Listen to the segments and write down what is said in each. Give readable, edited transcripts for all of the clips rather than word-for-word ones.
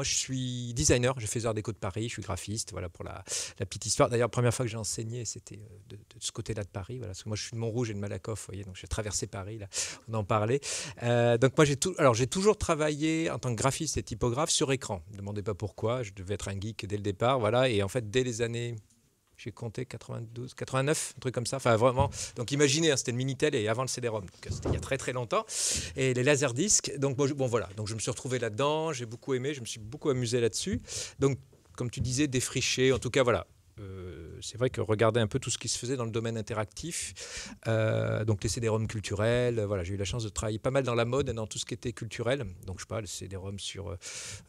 moi, je suis designer. J'ai fait les Arts Déco de Paris. Je suis graphiste. Voilà pour la petite histoire. D'ailleurs, la première fois que j'ai enseigné, c'était de ce côté-là de Paris. Voilà, parce que moi, je suis de Montrouge et de Malakoff. Vous voyez, donc j'ai traversé Paris. Là, on en parlait. Donc moi, j'ai toujours travaillé en tant que graphiste et typographe sur écran. Ne me demandez pas pourquoi. Je devais être un geek dès le départ. Voilà, et en fait, dès les années j'ai compté 92, 89, un truc comme ça. Enfin, vraiment. Donc, imaginez, hein, c'était le Minitel et avant le CD-ROM. Donc, c'était il y a très, très longtemps. Et les laserdiscs. Donc, bon, voilà. Donc, je me suis retrouvé là-dedans. J'ai beaucoup aimé. Je me suis beaucoup amusé là-dessus. Donc, comme tu disais, défriché. En tout cas, voilà. C'est vrai que regarder un peu tout ce qui se faisait dans le domaine interactif, donc les CD-ROM culturels, voilà, j'ai eu la chance de travailler pas mal dans la mode et dans tout ce qui était culturel. Donc je sais pas, le CD-ROM sur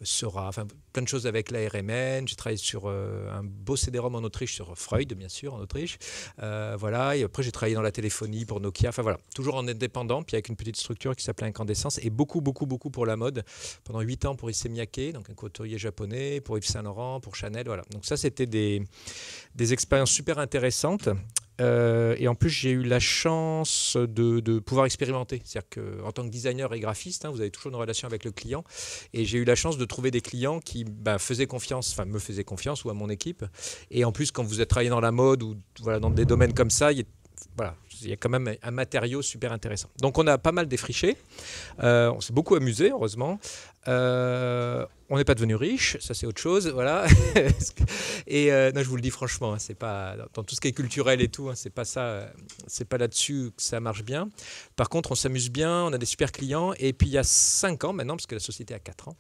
Sora, enfin plein de choses avec la RMN. J'ai travaillé sur un beau CD-ROM en Autriche, sur Freud bien sûr en Autriche. Voilà, et après j'ai travaillé dans la téléphonie pour Nokia. Enfin voilà, toujours en indépendant, puis avec une petite structure qui s'appelait Incandescence et beaucoup pour la mode. Pendant 8 ans pour Issey Miyake, donc un couturier japonais, pour Yves Saint Laurent, pour Chanel, voilà. Donc ça c'était des expériences super intéressantes. Et en plus, j'ai eu la chance de pouvoir expérimenter. C'est-à-dire qu'en tant que designer et graphiste, hein, vous avez toujours une relation avec le client. Et j'ai eu la chance de trouver des clients qui faisaient confiance, enfin me faisaient confiance ou à mon équipe. Et en plus, quand vous êtes travaillé dans la mode ou voilà, dans des domaines comme ça, il y a quand même un matériau super intéressant. Donc on a pas mal défriché. On s'est beaucoup amusé, heureusement. On n'est pas devenu riche, ça c'est autre chose, voilà. Et non, je vous le dis franchement, hein, c'est pas dans tout ce qui est culturel et tout, hein, c'est pas ça, c'est pas là-dessus que ça marche bien. Par contre, on s'amuse bien, on a des super clients. Et puis il y a 5 ans maintenant, parce que la société a 4 ans,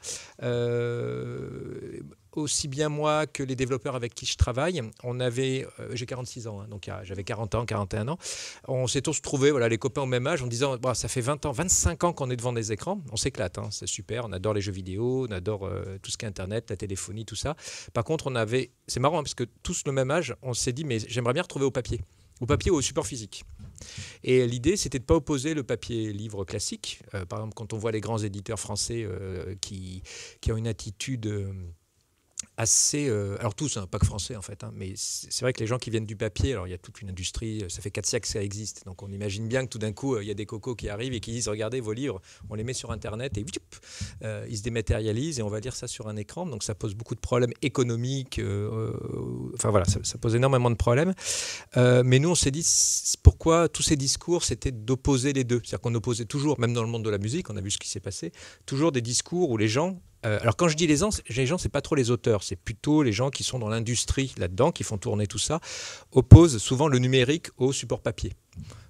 aussi bien moi que les développeurs avec qui je travaille, j'ai 46 ans, hein, donc j'avais 40 ans, 41 ans. On s'est tous trouvés, voilà, les copains au même âge, en disant, ça fait 20 ans, 25 ans qu'on est devant des écrans, on s'éclate, hein, c'est super, on adore les jeux vidéo, on adore tout ce qui est Internet, la téléphonie, tout ça. Par contre, c'est marrant, hein, parce que tous le même âge, on s'est dit, mais j'aimerais bien retrouver au papier ou au support physique. Et l'idée, c'était de ne pas opposer le papier livre classique. Par exemple, quand on voit les grands éditeurs français qui ont une attitude assez... alors tous, hein, pas que français en fait, hein, mais c'est vrai que les gens qui viennent du papier, alors il y a toute une industrie, ça fait 4 siècles que ça existe, donc on imagine bien que tout d'un coup, il y a des cocos qui arrivent et qui disent, regardez vos livres, on les met sur Internet et ils se dématérialisent et on va lire ça sur un écran, donc ça pose beaucoup de problèmes économiques, enfin voilà, ça pose énormément de problèmes. Mais nous, on s'est dit, pourquoi tous ces discours, c'était d'opposer les deux. C'est-à-dire qu'on opposait toujours, même dans le monde de la musique, on a vu ce qui s'est passé, toujours des discours où les gens... alors quand je dis les gens, c'est pas trop les auteurs, c'est plutôt les gens qui sont dans l'industrie là-dedans, qui font tourner tout ça, opposent souvent le numérique au support papier.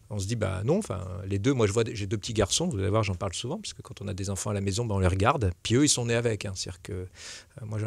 On se dit, non, les deux, moi j'ai 2 petits garçons, vous allez voir, j'en parle souvent, parce que quand on a des enfants à la maison, on les regarde, puis eux, ils sont nés avec. Hein, c'est-à-dire que moi,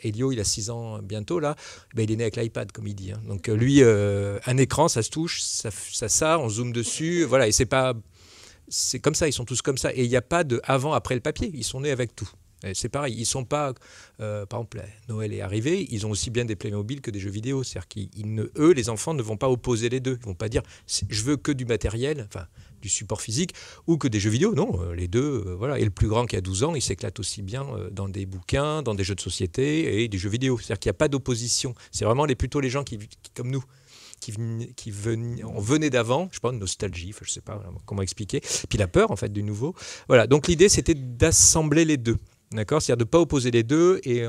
Elio, il a 6 ans bientôt, là, il est né avec l'iPad, comme il dit. Hein. Donc lui, un écran, ça se touche, ça, on zoome dessus, voilà, et c'est comme ça, ils sont tous comme ça. Et il n'y a pas de avant, après le papier, ils sont nés avec tout. Et c'est pareil, ils sont pas, par exemple, Noël est arrivé, ils ont aussi bien des Playmobil que des jeux vidéo. C'est-à-dire qu'eux, les enfants, ne vont pas opposer les deux. Ils vont pas dire, je veux que du matériel, enfin, du support physique, ou que des jeux vidéo. Non, les deux, voilà. Et le plus grand qui a 12 ans, il s'éclate aussi bien dans des bouquins, dans des jeux de société et des jeux vidéo. C'est-à-dire qu'il n'y a pas d'opposition. C'est vraiment plutôt les gens qui comme nous. On venait d'avant, je sais pas, une nostalgie, je sais pas comment expliquer, puis la peur en fait du nouveau. Voilà, donc l'idée c'était d'assembler les deux. D'accord, c'est-à-dire de ne pas opposer les deux et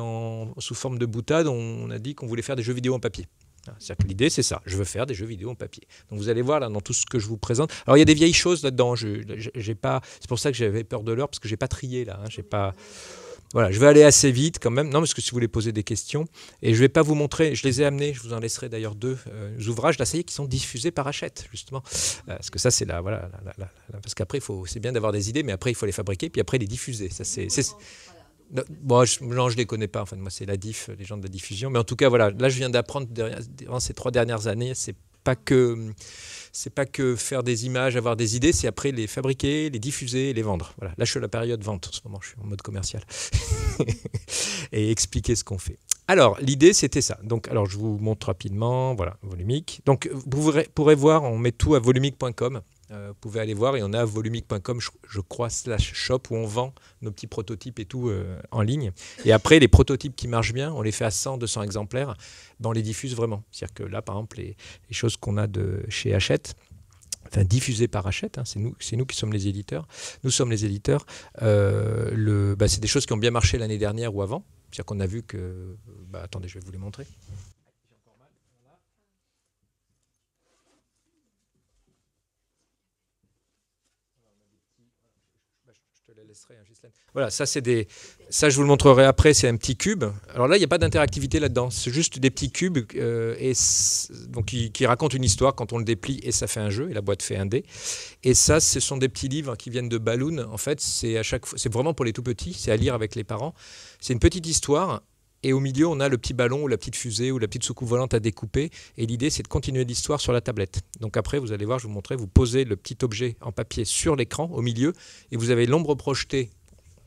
sous forme de boutade, on a dit qu'on voulait faire des jeux vidéo en papier. C'est-à-dire que l'idée, c'est ça. Je veux faire des jeux vidéo en papier. Donc vous allez voir là dans tout ce que je vous présente. Alors il y a des vieilles choses là-dedans. J'ai pas. C'est pour ça que j'avais peur de l'heure parce que j'ai pas trié là. Hein. J'ai pas. Voilà, je vais aller assez vite quand même. Non, parce que si vous voulez poser des questions, et je vais pas vous montrer. Je les ai amenés. Je vous en laisserai d'ailleurs 2 ouvrages là, ça y est, qui sont diffusés par Hachette justement. Parce que ça c'est là, voilà. Parce qu'après c'est bien d'avoir des idées, mais après il faut les fabriquer, puis après les diffuser. Ça c'est. Bon, je les connais pas. Enfin, moi, c'est la diff, les gens de la diffusion. Mais en tout cas, voilà. Là, je viens d'apprendre durant ces 3 dernières années, c'est pas que faire des images, avoir des idées, c'est après les fabriquer, les diffuser, les vendre. Voilà. Là, je suis à la période vente en ce moment. Je suis en mode commercial et expliquer ce qu'on fait. Alors, l'idée, c'était ça. Donc, alors, je vous montre rapidement. Voilà, Volumic. Donc, vous pourrez voir, on met tout à volumic.com. Vous pouvez aller voir et on a volumic.com, je crois, /shop où on vend nos petits prototypes et tout en ligne. Et après, les prototypes qui marchent bien, on les fait à 100, 200 exemplaires, on les diffuse vraiment. C'est-à-dire que là, par exemple, les choses qu'on a de chez Hachette, enfin diffusées par Hachette, hein, c'est nous qui sommes les éditeurs. Nous sommes les éditeurs. C'est des choses qui ont bien marché l'année dernière ou avant. C'est-à-dire qu'on a vu que... attendez, je vais vous les montrer. Voilà, ça je vous le montrerai après, c'est un petit cube. Alors là, il n'y a pas d'interactivité là-dedans, c'est juste des petits cubes donc qui racontent une histoire quand on le déplie et ça fait un jeu et la boîte fait un dé. Et ça, ce sont des petits livres qui viennent de Balloon. En fait, c'est vraiment pour les tout petits, c'est à lire avec les parents. C'est une petite histoire. Et au milieu, on a le petit ballon ou la petite fusée ou la petite soucoupe volante à découper. Et l'idée, c'est de continuer l'histoire sur la tablette. Donc après, vous allez voir, je vais vous montrer, vous posez le petit objet en papier sur l'écran, au milieu, et vous avez l'ombre projetée.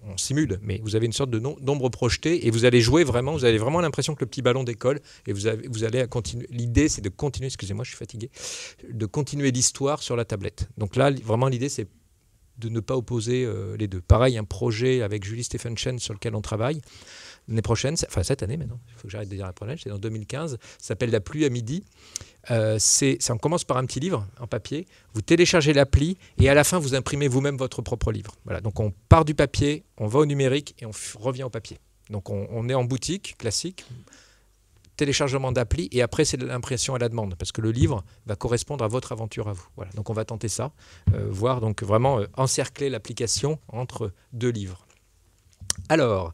On simule, mais vous avez une sorte d'ombre projetée, et vous allez jouer vraiment, vous avez vraiment l'impression que le petit ballon décolle, et vous allez continuer. L'idée, c'est de continuer, excusez-moi, je suis fatigué, de continuer l'histoire sur la tablette. Donc là, vraiment, l'idée, c'est de ne pas opposer les deux. Pareil, un projet avec Julie Stephenson sur lequel on travaille, l'année prochaine, enfin cette année maintenant, il faut que j'arrête de dire la prochaine, c'est en 2015, ça s'appelle La pluie à midi. On commence par un petit livre en papier, vous téléchargez l'appli et à la fin vous imprimez vous-même votre propre livre. Voilà, donc on part du papier, on va au numérique et on revient au papier. Donc on est en boutique classique, téléchargement d'appli et après c'est l'impression à la demande parce que le livre va correspondre à votre aventure à vous. Voilà, donc on va tenter ça, voir donc vraiment encercler l'application entre deux livres. Alors,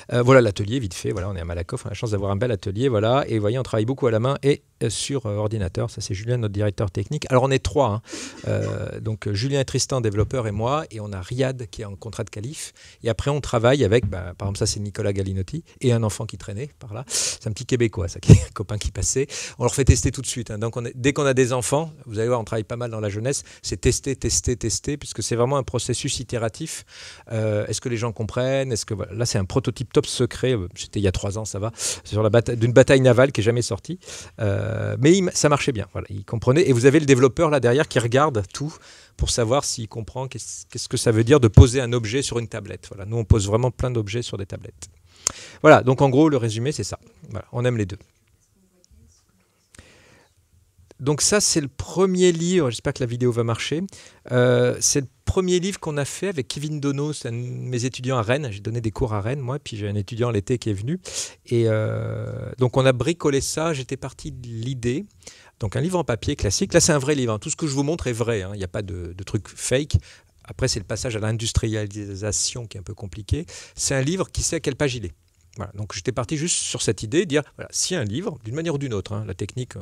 voilà l'atelier, vite fait, voilà, on est à Malakoff, on a la chance d'avoir un bel atelier, voilà, et vous voyez, on travaille beaucoup à la main et sur ordinateur, ça c'est Julien, notre directeur technique. Alors on est trois, donc Julien et Tristan, développeurs, et moi, et on a Riyad qui est en contrat de qualif, et après on travaille avec, par exemple ça c'est Nicolas Galinotti, et un enfant qui traînait par là, c'est un petit Québécois, ça, un copain qui passait, on leur fait tester tout de suite, donc dès qu'on a des enfants, vous allez voir, on travaille pas mal dans la jeunesse, c'est tester, puisque c'est vraiment un processus itératif. Est-ce que les gens comprennent? Est-ce que voilà, là c'est un prototype top secret, c'était il y a 3 ans, ça va, c'est sur d'une bataille navale qui n'est jamais sortie. Mais ça marchait bien, voilà, il comprenait. Et vous avez le développeur là derrière qui regarde tout pour savoir s'il comprend qu'est-ce que ça veut dire de poser un objet sur une tablette. Voilà, nous on pose vraiment plein d'objets sur des tablettes. Voilà, donc en gros le résumé c'est ça. Voilà, on aime les deux. Donc ça c'est le premier livre, j'espère que la vidéo va marcher. C'est le premier livre qu'on a fait avec Kevin Dono, c'est un de mes étudiants à Rennes. J'ai donné des cours à Rennes, moi, puis j'ai un étudiant l'été qui est venu. Et donc on a bricolé ça, j'étais parti de l'idée. Donc un livre en papier classique, là c'est un vrai livre, tout ce que je vous montre est vrai, il n'y a pas de truc fake. Après c'est le passage à l'industrialisation qui est un peu compliqué. C'est un livre qui sait à quelle page il est. Voilà, donc j'étais parti juste sur cette idée, dire, voilà, si un livre, d'une manière ou d'une autre, la technique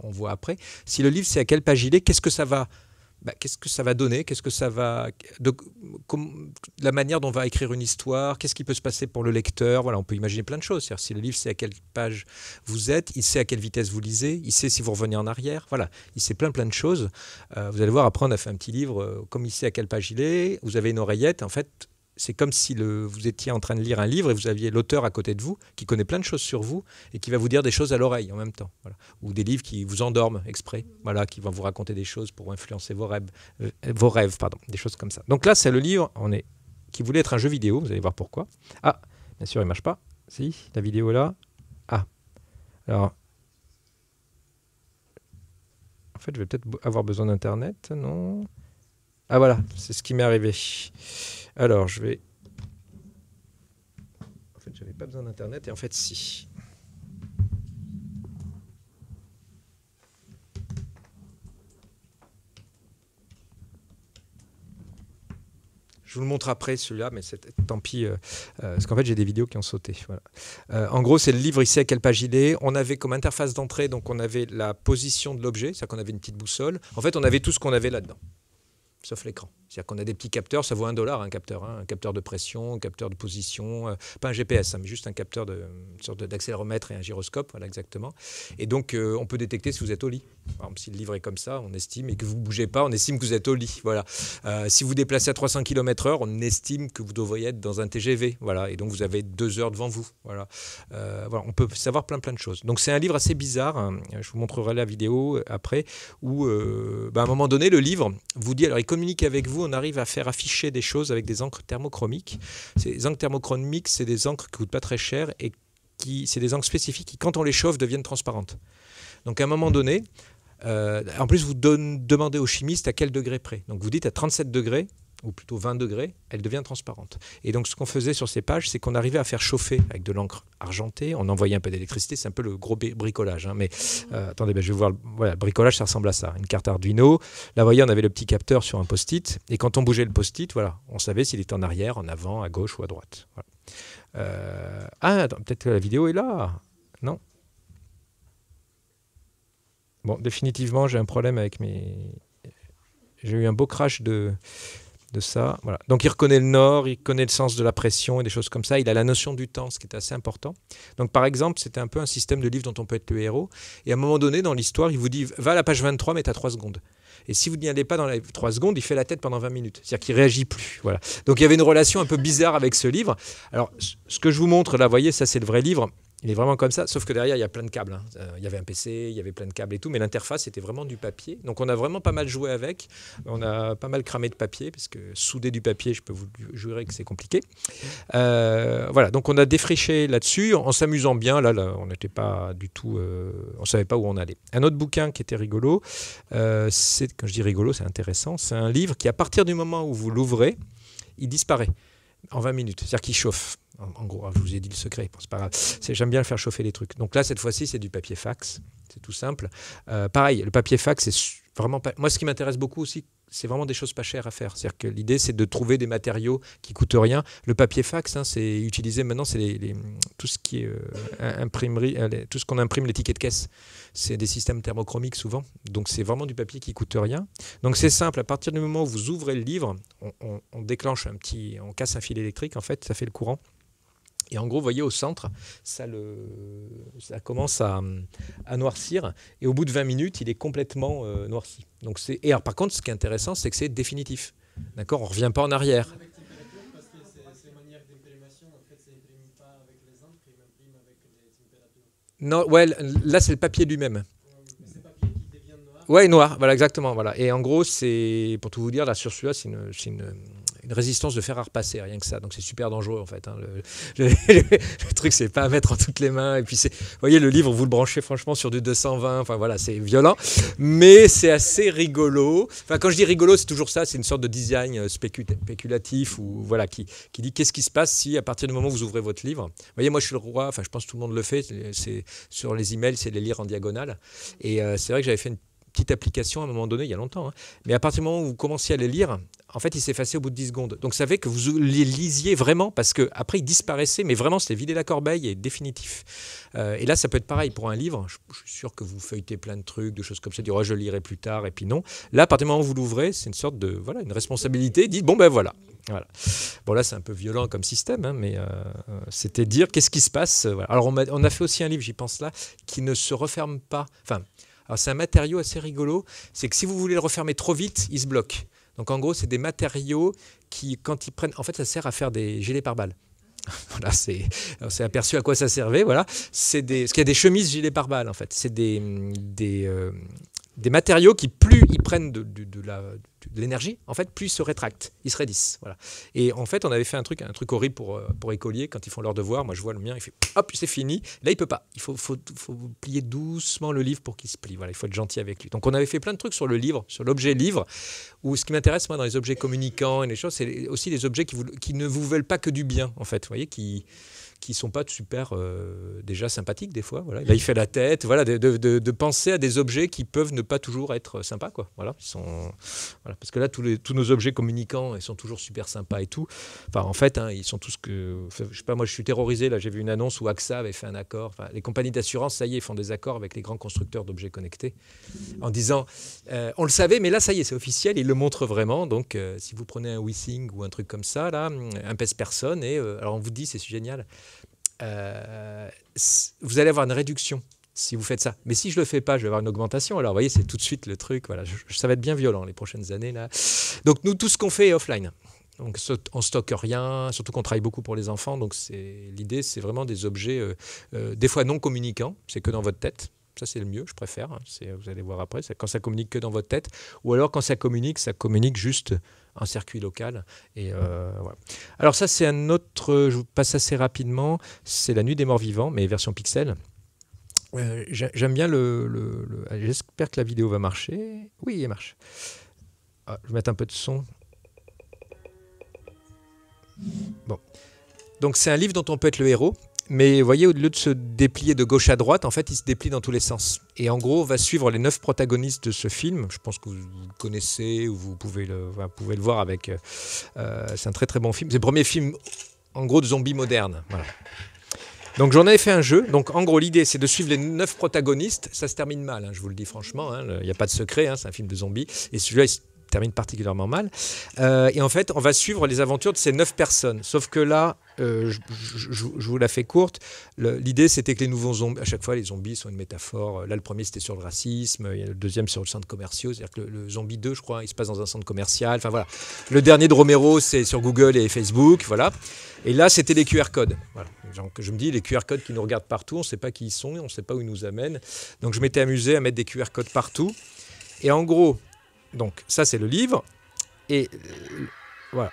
on voit après, si le livre sait à quelle page il est, qu'est-ce que ça va donner, qu'est-ce que ça va, la manière dont on va écrire une histoire, qu'est-ce qui peut se passer pour le lecteur, voilà, on peut imaginer plein de choses. C'est-à-dire, si le livre sait à quelle page vous êtes, il sait à quelle vitesse vous lisez, il sait si vous revenez en arrière, voilà, il sait plein de choses. Vous allez voir, après on a fait un petit livre, comme il sait à quelle page il est, vous avez une oreillette, en fait, c'est comme si vous étiez en train de lire un livre et vous aviez l'auteur à côté de vous qui connaît plein de choses sur vous et qui va vous dire des choses à l'oreille en même temps. Voilà. Ou des livres qui vous endorment exprès, voilà, qui vont vous raconter des choses pour influencer vos rêves, des choses comme ça. Donc là, c'est le livre qui voulait être un jeu vidéo, vous allez voir pourquoi. Ah, bien sûr, il ne marche pas. Si, la vidéo est là. Ah, alors... En fait, je vais peut-être avoir besoin d'Internet, non? Ah voilà, c'est ce qui m'est arrivé. Alors, je vais... En fait, j'avais pas besoin d'Internet et en fait, si. Je vous le montre après celui-là, mais tant pis, parce qu'en fait j'ai des vidéos qui ont sauté. Voilà. En gros, c'est le livre, il sait à quelle page il est. On avait comme interface d'entrée, donc on avait la position de l'objet, c'est-à-dire qu'on avait une petite boussole. En fait, on avait tout ce qu'on avait là-dedans, sauf l'écran. C'est-à-dire qu'on a des petits capteurs, ça vaut $1 un capteur, un capteur de pression, un capteur de position, pas un GPS, mais juste un capteur une sorte d'accéléromètre et un gyroscope, voilà exactement. Et donc on peut détecter si vous êtes au lit. Par exemple, si le livre est comme ça, on estime, et que vous ne bougez pas, on estime que vous êtes au lit. Voilà. Si vous déplacez à 300 km/h, on estime que vous devriez être dans un TGV. Voilà. Et donc vous avez 2 heures devant vous. Voilà. Voilà. On peut savoir plein de choses. Donc c'est un livre assez bizarre, je vous montrerai la vidéo après, où à un moment donné, le livre vous dit, alors il communique avec vous, on arrive à faire afficher des choses avec des encres thermochromiques. Ces encres thermochromiques, c'est des encres qui ne coûtent pas très cher et c'est des encres spécifiques qui, quand on les chauffe, deviennent transparentes. Donc à un moment donné, en plus vous demandez au chimiste à quel degré près. Donc vous dites à 37 degrés, ou plutôt 20 degrés, elle devient transparente. Et donc ce qu'on faisait sur ces pages, c'est qu'on arrivait à faire chauffer avec de l'encre argentée, on envoyait un peu d'électricité, c'est un peu le gros bricolage. Hein, mais attendez, je vais voir, voilà, le bricolage ça ressemble à ça, une carte Arduino, là vous voyez on avait le petit capteur sur un post-it, et quand on bougeait le post-it, voilà, on savait s'il était en arrière, en avant, à gauche ou à droite. Voilà. Peut-être que la vidéo est là. Non. Bon, définitivement j'ai un problème avec mes... J'ai eu un beau crash de ça. Voilà. Donc il reconnaît le nord, il connaît le sens de la pression et des choses comme ça. Il a la notion du temps, ce qui est assez important. Donc par exemple, c'était un peu un système de livre dont on peut être le héros. Et à un moment donné, dans l'histoire, il vous dit, va à la page 23, mais tu as 3 secondes. Et si vous n'y allez pas dans les 3 secondes, il fait la tête pendant 20 minutes. C'est-à-dire qu'il ne réagit plus. Voilà. Donc il y avait une relation un peu bizarre avec ce livre. Alors ce que je vous montre là, vous voyez, ça c'est le vrai livre. Il est vraiment comme ça, sauf que derrière, il y a plein de câbles. Hein. Il y avait un PC, il y avait plein de câbles et tout, mais l'interface était vraiment du papier. Donc on a vraiment pas mal joué avec. On a pas mal cramé de papier, parce que souder du papier, je peux vous jurer que c'est compliqué. Voilà, donc on a défriché là-dessus, en s'amusant bien. Là on n'était pas du tout... on ne savait pas où on allait. Un autre bouquin qui était rigolo, quand je dis rigolo, c'est intéressant, c'est un livre qui, à partir du moment où vous l'ouvrez, il disparaît en 20 minutes. C'est-à-dire qu'il chauffe. En gros, je vous ai dit le secret, bon, c'est pas grave. J'aime bien faire chauffer les trucs. Donc là, cette fois-ci, c'est du papier fax. C'est tout simple. Pareil, le papier fax, c'est vraiment pas... Moi, ce qui m'intéresse beaucoup aussi, c'est vraiment des choses pas chères à faire. C'est-à-dire que l'idée, c'est de trouver des matériaux qui coûtent rien. Le papier fax, hein, c'est utilisé maintenant, c'est tout ce qui est imprimerie, tout ce qu'on imprime, les tickets de caisse. C'est des systèmes thermochromiques souvent. Donc c'est vraiment du papier qui coûte rien. Donc c'est simple. À partir du moment où vous ouvrez le livre, on déclenche on casse un fil électrique, en fait, ça fait le courant. Et en gros, vous voyez, au centre, ça commence à noircir. Et au bout de 20 minutes, il est complètement noirci. Donc et alors, par contre, ce qui est intéressant, c'est que c'est définitif. D'accord ? On ne revient pas en arrière. Avec température, parce que c'est manière d'imprimation. En fait, ça n'imprime pas avec les encres, il imprime avec les températures. Non, ouais, là, c'est le papier lui-même. Mais c'est papier qui devient noir. Ouais, noir, voilà, exactement. Voilà. Et en gros, c'est, pour tout vous dire, là, sur celui-là, c'est une résistance de fer à repasser, rien que ça. Donc c'est super dangereux en fait. Hein. Le truc, c'est pas à mettre en toutes les mains. Et puis vous voyez, le livre, vous le branchez franchement sur du 220. Enfin voilà, c'est violent, mais c'est assez rigolo. Enfin, quand je dis rigolo, c'est toujours ça. C'est une sorte de design spéculatif ou voilà qui dit qu'est-ce qui se passe si à partir du moment où vous ouvrez votre livre. Vous voyez, moi je suis le roi. Enfin, je pense que tout le monde le fait. C'est sur les emails, c'est les lire en diagonale. Et c'est vrai que j'avais fait une petite application à un moment donné, il y a longtemps. Hein. Mais à partir du moment où vous commenciez à les lire, en fait, il s'effaçait au bout de 10 secondes. Donc, ça fait que vous les lisiez vraiment, parce qu'après, il disparaissait, mais vraiment, c'était vider la corbeille et définitif. Et là, ça peut être pareil pour un livre. Je suis sûr que vous feuilletez plein de trucs, de choses comme ça, dire oh, je le lirai plus tard, et puis non. Là, à partir du moment où vous l'ouvrez, c'est une sorte de, voilà, une responsabilité. Dites, bon, ben voilà. Voilà. Bon, là, c'est un peu violent comme système, hein, mais c'était dire qu'est-ce qui se passe. Voilà. Alors, on a fait aussi un livre, j'y pense là, qui ne se referme pas. Enfin, alors c'est un matériau assez rigolo, c'est que si vous voulez le refermer trop vite, il se bloque. Donc en gros, c'est des matériaux qui, quand ils prennent... En fait, ça sert à faire des gilets pare-balles. Voilà, on s'est aperçu à quoi ça servait. Voilà. Parce qu'il y a des chemises gilets pare-balles, en fait. C'est des matériaux qui, plus ils prennent de l'énergie, en fait, plus ils se rétractent, ils se raidissent. Voilà. Et en fait, on avait fait un truc horrible pour écoliers quand ils font leur devoir. Moi, je vois le mien, il fait hop, c'est fini. Là, il peut pas. Il faut plier doucement le livre pour qu'il se plie. Voilà, il faut être gentil avec lui. Donc, on avait fait plein de trucs sur le livre, sur l'objet livre. Où ce qui m'intéresse, moi, dans les objets communicants et les choses, c'est aussi les objets qui ne vous veulent pas que du bien, en fait. Vous voyez, qui sont pas super déjà sympathiques des fois. Voilà. Là, il fait la tête. Voilà, de penser à des objets qui peuvent ne pas toujours être sympas, quoi. Voilà, voilà, parce que là, tous nos objets communicants, ils sont toujours super sympas et tout. Enfin, en fait, hein, ils sont tous que... Enfin, je sais pas, moi, je suis terrorisé. Là, j'ai vu une annonce où AXA avait fait un accord. Enfin, les compagnies d'assurance, ça y est, ils font des accords avec les grands constructeurs d'objets connectés en disant, on le savait, mais là, ça y est, c'est officiel. Ils le montrent vraiment. Donc, si vous prenez un WeSing ou un truc comme ça, là, un pèse-personne, et alors on vous dit, c'est génial. Vous allez avoir une réduction si vous faites ça. Mais si je ne le fais pas, je vais avoir une augmentation. Alors, vous voyez, c'est tout de suite le truc. Voilà, ça va être bien violent les prochaines années. Là. Donc, nous, tout ce qu'on fait est offline. Donc, on ne stocke rien, surtout qu'on travaille beaucoup pour les enfants. Donc, l'idée, c'est vraiment des objets, des fois non communicants. C'est que dans votre tête. Ça, c'est le mieux, je préfère. Hein. Vous allez voir après, quand ça communique que dans votre tête. Ou alors, quand ça communique juste un circuit local. Et voilà. Alors ça, c'est un autre, je vous passe assez rapidement, c'est La Nuit des Morts Vivants, mais version pixel. J'aime bien j'espère que la vidéo va marcher. Oui, elle marche. Je vais mettre un peu de son. Bon. Donc c'est un livre dont on peut être le héros. Mais vous voyez, au lieu de se déplier de gauche à droite, en fait, il se déplie dans tous les sens. Et en gros, on va suivre les 9 protagonistes de ce film. Je pense que vous le connaissez ou vous pouvez le voir avec... c'est un très très bon film. C'est le premier film, en gros, de zombies modernes. Voilà. Donc j'en avais fait un jeu. Donc en gros, l'idée, c'est de suivre les 9 protagonistes. Ça se termine mal, hein, je vous le dis franchement. Il n'y a pas de secret, hein, c'est un film de zombies. Et celui-là, il se termine particulièrement mal. Et en fait, on va suivre les aventures de ces 9 personnes. Sauf que là, je vous la fais courte. L'idée, c'était que les nouveaux zombies, à chaque fois, les zombies sont une métaphore. Là, le premier, c'était sur le racisme. Le deuxième, sur le centre commercial. C'est-à-dire que le zombie 2, je crois, il se passe dans un centre commercial. Enfin, voilà. Le dernier de Romero, c'est sur Google et Facebook. Voilà. Et là, c'était les QR codes. Voilà. Donc, je me dis, les QR codes qui nous regardent partout, on ne sait pas qui ils sont, on ne sait pas où ils nous amènent. Donc, je m'étais amusé à mettre des QR codes partout. Et en gros, donc, ça, c'est le livre. Et voilà,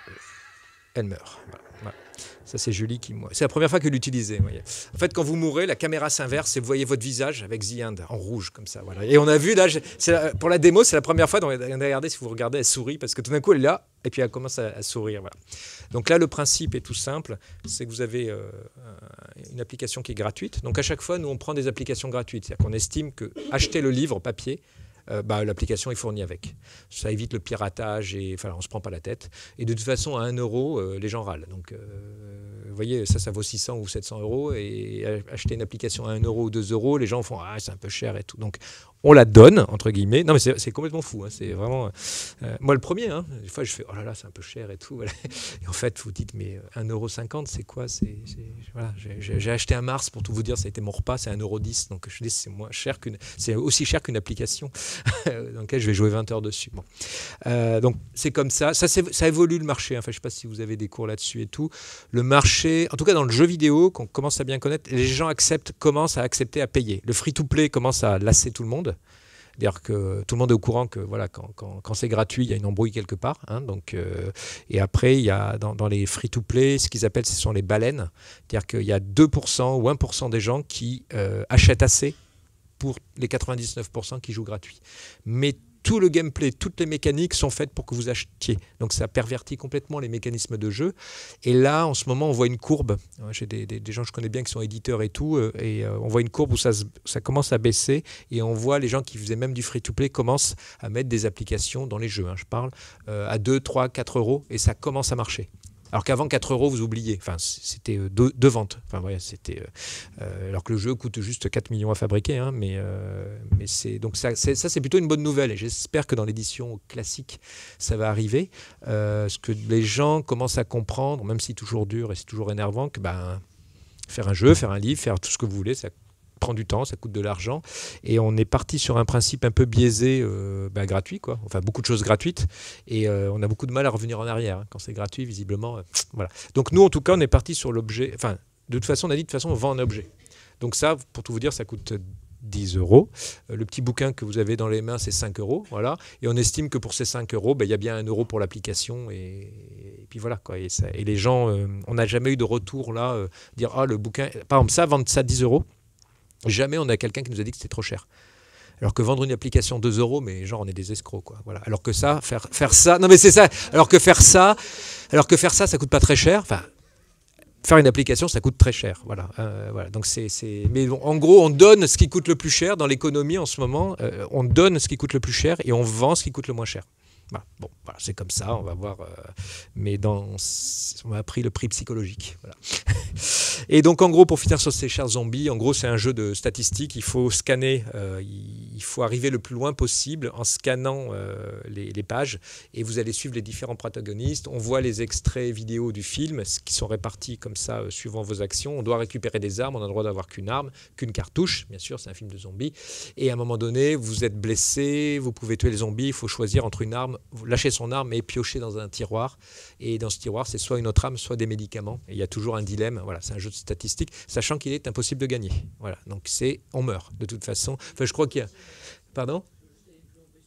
elle meurt. Voilà. Ça, c'est Julie qui meurt. C'est la première fois qu'elle l'utilisait. En fait, quand vous mourrez, la caméra s'inverse et vous voyez votre visage avec The End en rouge, comme ça. Voilà. Et on a vu, là, pour la démo, c'est la première fois. Regardez, si vous regardez, elle sourit, parce que tout d'un coup, elle est là, et puis elle commence à sourire. Voilà. Donc là, le principe est tout simple. C'est que vous avez une application qui est gratuite. Donc à chaque fois, nous, on prend des applications gratuites. C'est-à-dire qu'on estime que acheter le livre papier, l'application est fournie avec. Ça évite le piratage et on ne se prend pas la tête. Et de toute façon, à 1 €, les gens râlent. Donc, vous voyez, ça vaut 600 ou 700 €. Et acheter une application à 1 € ou 2 €, les gens font « Ah, c'est un peu cher et tout ». Donc, on la donne, entre guillemets. Non, mais c'est complètement fou. Hein. C'est vraiment... moi, le premier, hein, des fois, je fais « Oh là là, c'est un peu cher et tout ». Et en fait, vous dites « Mais 1,50 €, c'est quoi ? Voilà, j'ai acheté un Mars, pour tout vous dire, ça a été mon repas, c'est 1,10 €. Donc, je dis c'est aussi cher qu'une application dans laquelle je vais jouer 20 heures dessus. Bon. Donc, c'est comme ça. Ça évolue le marché. Enfin, je ne sais pas si vous avez des cours là-dessus et tout. Le marché, en tout cas dans le jeu vidéo, qu'on commence à bien connaître, les gens commencent à accepter à payer. Le free-to-play commence à lasser tout le monde. C'est-à-dire que tout le monde est au courant que voilà, quand c'est gratuit, il y a une embrouille quelque part. Hein, donc, et après, il y a dans les free-to-play, ce qu'ils appellent, ce sont les baleines. C'est-à-dire qu'il y a 2% ou 1% des gens qui achètent assez pour les 99% qui jouent gratuit. Mais tout le gameplay, toutes les mécaniques sont faites pour que vous achetiez. Donc ça pervertit complètement les mécanismes de jeu. Et là, en ce moment, on voit une courbe. J'ai des gens que je connais bien qui sont éditeurs et tout. Et on voit une courbe où ça commence à baisser. Et on voit les gens qui faisaient même du free-to-play commencent à mettre des applications dans les jeux. Hein, je parle à 2, 3, 4 €. Et ça commence à marcher. Alors qu'avant 4 € vous oubliez, enfin, c'était deux ventes. Enfin, voilà, alors que le jeu coûte juste 4 millions à fabriquer. Hein, mais donc ça c'est plutôt une bonne nouvelle. Et j'espère que dans l'édition classique, ça va arriver. Ce que les gens commencent à comprendre, même si c'est toujours dur et c'est toujours énervant, que faire un jeu, faire un livre, faire tout ce que vous voulez, ça prend du temps, ça coûte de l'argent. Et on est parti sur un principe un peu biaisé, gratuit, quoi. Enfin, beaucoup de choses gratuites. Et on a beaucoup de mal à revenir en arrière. Hein. Quand c'est gratuit, visiblement, voilà. Donc nous, en tout cas, on est parti sur l'objet. Enfin, de toute façon, on a dit, de toute façon, on vend un objet. Donc ça, pour tout vous dire, ça coûte 10 €. Le petit bouquin que vous avez dans les mains, c'est 5 €. Voilà. Et on estime que pour ces 5 €, il y a bien 1 € pour l'application. Et puis voilà, quoi. Et les gens, on n'a jamais eu de retour là, dire « Ah, le bouquin... » Par exemple, vendre ça 10 €, jamais on a quelqu'un qui nous a dit que c'était trop cher. Alors que vendre une application 2 €, mais genre on est des escrocs, quoi. Voilà. Alors que ça, faire ça, non mais c'est ça. Alors que faire ça, ça coûte pas très cher. Enfin, faire une application, ça coûte très cher. Voilà. Voilà. Donc mais bon, en gros, on donne ce qui coûte le plus cher dans l'économie en ce moment. On donne ce qui coûte le plus cher et on vend ce qui coûte le moins cher. Voilà. Bon, voilà, c'est comme ça, on va voir. Mais on a pris le prix psychologique. Voilà. Et donc, en gros, pour finir sur ces chers zombies, en gros, c'est un jeu de statistiques. Il faut scanner, il faut arriver le plus loin possible en scannant les pages. Et vous allez suivre les différents protagonistes. On voit les extraits vidéo du film qui sont répartis comme ça, suivant vos actions. On doit récupérer des armes. On a le droit d'avoir qu'une arme, qu'une cartouche. Bien sûr, c'est un film de zombies. Et à un moment donné, vous êtes blessé, vous pouvez tuer les zombies. Il faut choisir entre une arme, lâcher son arme et piocher dans un tiroir. Et dans ce tiroir, c'est soit une autre arme, soit des médicaments. Et il y a toujours un dilemme. Voilà, c'est un jeu de statistiques, sachant qu'il est impossible de gagner. Voilà, donc on meurt de toute façon. Enfin, je crois qu'il y a... Pardon ?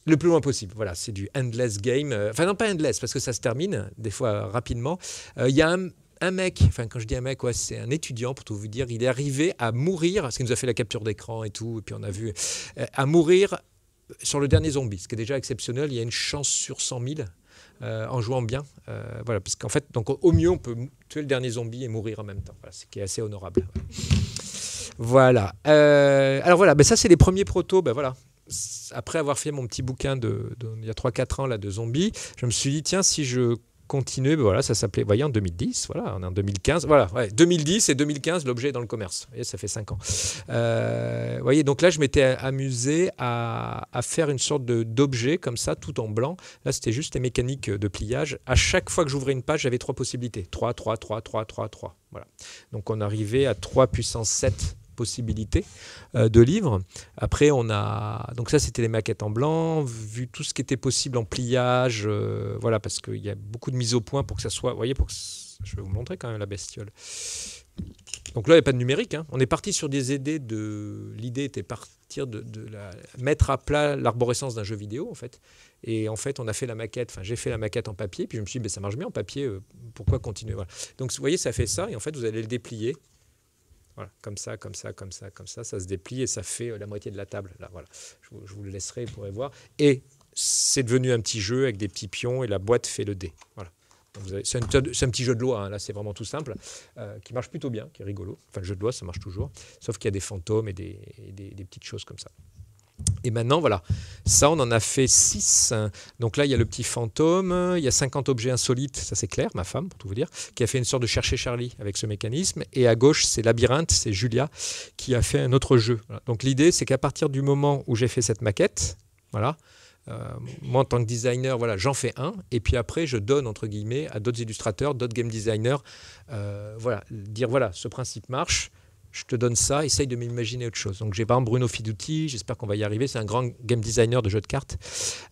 Le plus loin possible. Voilà, c'est du endless game. Enfin, non, pas endless, parce que ça se termine, des fois rapidement. Il y a un mec, enfin quand je dis un mec, ouais, c'est un étudiant pour tout vous dire, il est arrivé à mourir, parce qu'il nous a fait la capture d'écran et tout, et puis on a vu, à mourir sur le dernier zombie, ce qui est déjà exceptionnel. Il y a une chance sur 100 000 en jouant bien. Voilà, parce qu'en fait, donc, au mieux, on peut tuer le dernier zombie et mourir en même temps. Voilà, ce qui est assez honorable. Voilà. Alors voilà, ben ça, c'est les premiers protos. Ben voilà. Après avoir fait mon petit bouquin il y a 3-4 ans là, de zombies, je me suis dit, tiens, si je continuais, ben voilà, ça s'appelait, voyez, en 2010, voilà, on est en 2015, voilà, ouais, 2010 et 2015, l'objet est dans le commerce. Vous voyez, ça fait 5 ans. Vous voyez, donc là, je m'étais amusé à faire une sorte d'objet comme ça, tout en blanc. Là, c'était juste les mécaniques de pliage. À chaque fois que j'ouvrais une page, j'avais 3 possibilités. 3, 3, 3, 3, 3, 3. Voilà. Donc, on arrivait à 3 puissance 7 possibilités de livres. Après, donc ça, c'était les maquettes en blanc, vu tout ce qui était possible en pliage, voilà, parce qu'il y a beaucoup de mise au point pour que ça soit, vous voyez, je vais vous montrer quand même la bestiole. Donc là, il n'y a pas de numérique, hein. On est parti sur des idées l'idée était partir de mettre à plat l'arborescence d'un jeu vidéo, en fait. Et en fait, on a fait la maquette, enfin, j'ai fait la maquette en papier, puis je me suis dit, ça marche bien en papier, pourquoi continuer, voilà. Donc, vous voyez, ça fait ça, et en fait, vous allez le déplier. Voilà, comme ça, comme ça, comme ça, comme ça se déplie et ça fait la moitié de la table. Là, voilà. Je vous le laisserai, vous pourrez voir. Et c'est devenu un petit jeu avec des petits pions et la boîte fait le dé. Voilà. C'est un petit jeu de loi, hein. Là c'est vraiment tout simple, qui marche plutôt bien, qui est rigolo. Enfin, le jeu de loi, ça marche toujours, sauf qu'il y a des fantômes et des petites choses comme ça. Et maintenant, voilà, ça, on en a fait 6. Donc là, il y a le petit fantôme, il y a 50 objets insolites, ça c'est Claire, ma femme, pour tout vous dire, qui a fait une sorte de chercher Charlie avec ce mécanisme. Et à gauche, c'est Labyrinthe, c'est Julia, qui a fait un autre jeu. Voilà. Donc l'idée, c'est qu'à partir du moment où j'ai fait cette maquette, voilà, moi, en tant que designer, voilà, j'en fais un. Et puis après, je donne, entre guillemets, à d'autres illustrateurs, d'autres game designers, voilà, dire, voilà, ce principe marche. Je te donne ça, essaye de m'imaginer autre chose. Donc j'ai par exemple Bruno Fiduti, j'espère qu'on va y arriver, c'est un grand game designer de jeux de cartes.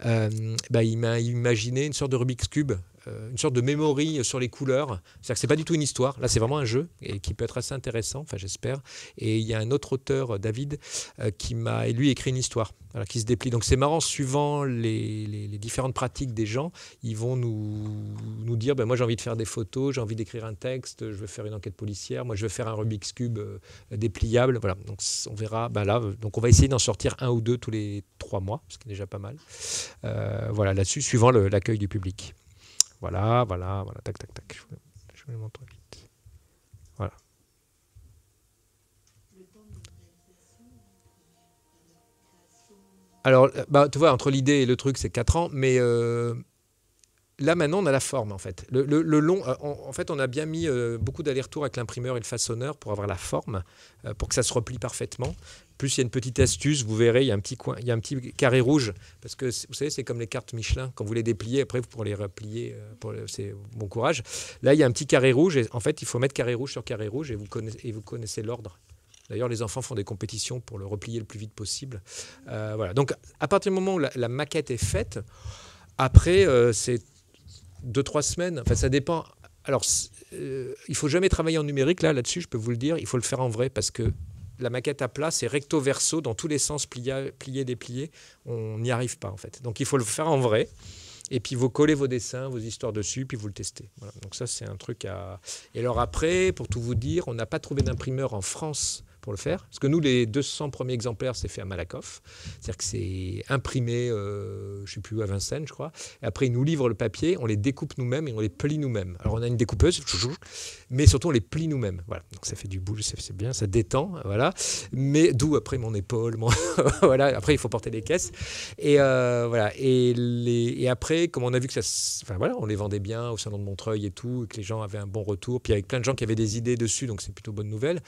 Il m'a imaginé une sorte de Rubik's Cube, une sorte de memory sur les couleurs. C'est-à-dire que c'est pas du tout une histoire, là c'est vraiment un jeu et qui peut être assez intéressant, enfin j'espère. Et il y a un autre auteur, David, qui m'a lui écrit une histoire, voilà, qui se déplie. Donc c'est marrant, suivant les différentes pratiques des gens, ils vont nous dire, moi j'ai envie de faire des photos, j'ai envie d'écrire un texte, je veux faire une enquête policière, moi je veux faire un Rubik's Cube dépliable, voilà. Donc on verra, là, donc on va essayer d'en sortir 1 ou 2 tous les 3 mois, ce qui est déjà pas mal. Voilà, là-dessus, suivant l'accueil du public. Voilà, tac, tac, tac. Je vais le montrer vite. Voilà. Alors, tu vois, entre l'idée et le truc, c'est 4 ans, mais là, maintenant, on a la forme, en fait. Le long, en fait, on a bien mis beaucoup d'allers-retours avec l'imprimeur et le façonneur pour avoir la forme, pour que ça se replie parfaitement. Plus, il y a une petite astuce, vous verrez, il y a un petit coin, il y a un petit carré rouge, parce que, vous savez, c'est comme les cartes Michelin. Quand vous les dépliez, après, vous pourrez les replier, c'est bon courage. Là, il y a un petit carré rouge, et en fait, il faut mettre carré rouge sur carré rouge, et vous connaissez l'ordre. D'ailleurs, les enfants font des compétitions pour le replier le plus vite possible. Voilà. Donc, à partir du moment où la maquette est faite, après, c'est 2-3 semaines. Enfin, ça dépend. Alors, il ne faut jamais travailler en numérique, là-dessus, je peux vous le dire. Il faut le faire en vrai, parce que la maquette à plat, c'est recto verso, dans tous les sens, plié, déplié. On n'y arrive pas, en fait. Donc, il faut le faire en vrai. Et puis, vous collez vos dessins, vos histoires dessus, puis vous le testez. Voilà. Donc, ça, c'est un truc à... Et alors après, pour tout vous dire, on n'a pas trouvé d'imprimeur en France pour le faire. Parce que nous, les 200 premiers exemplaires, c'est fait à Malakoff. C'est-à-dire que c'est imprimé, je ne sais plus, à Vincennes, je crois. Et après, ils nous livrent le papier, on les découpe nous-mêmes et on les plie nous-mêmes. Alors, on a une découpeuse, mais surtout, on les plie nous-mêmes. Voilà. Donc, ça fait du boulot, c'est bien, ça détend. Voilà. Mais d'où, après, mon épaule. Voilà. Après, il faut porter les caisses. Et voilà. Et après, comme on a vu que ça... Enfin, voilà, on les vendait bien au Salon de Montreuil et tout, et que les gens avaient un bon retour. Puis, avec plein de gens qui avaient des idées dessus, donc c'est plutôt bonne nouvelle.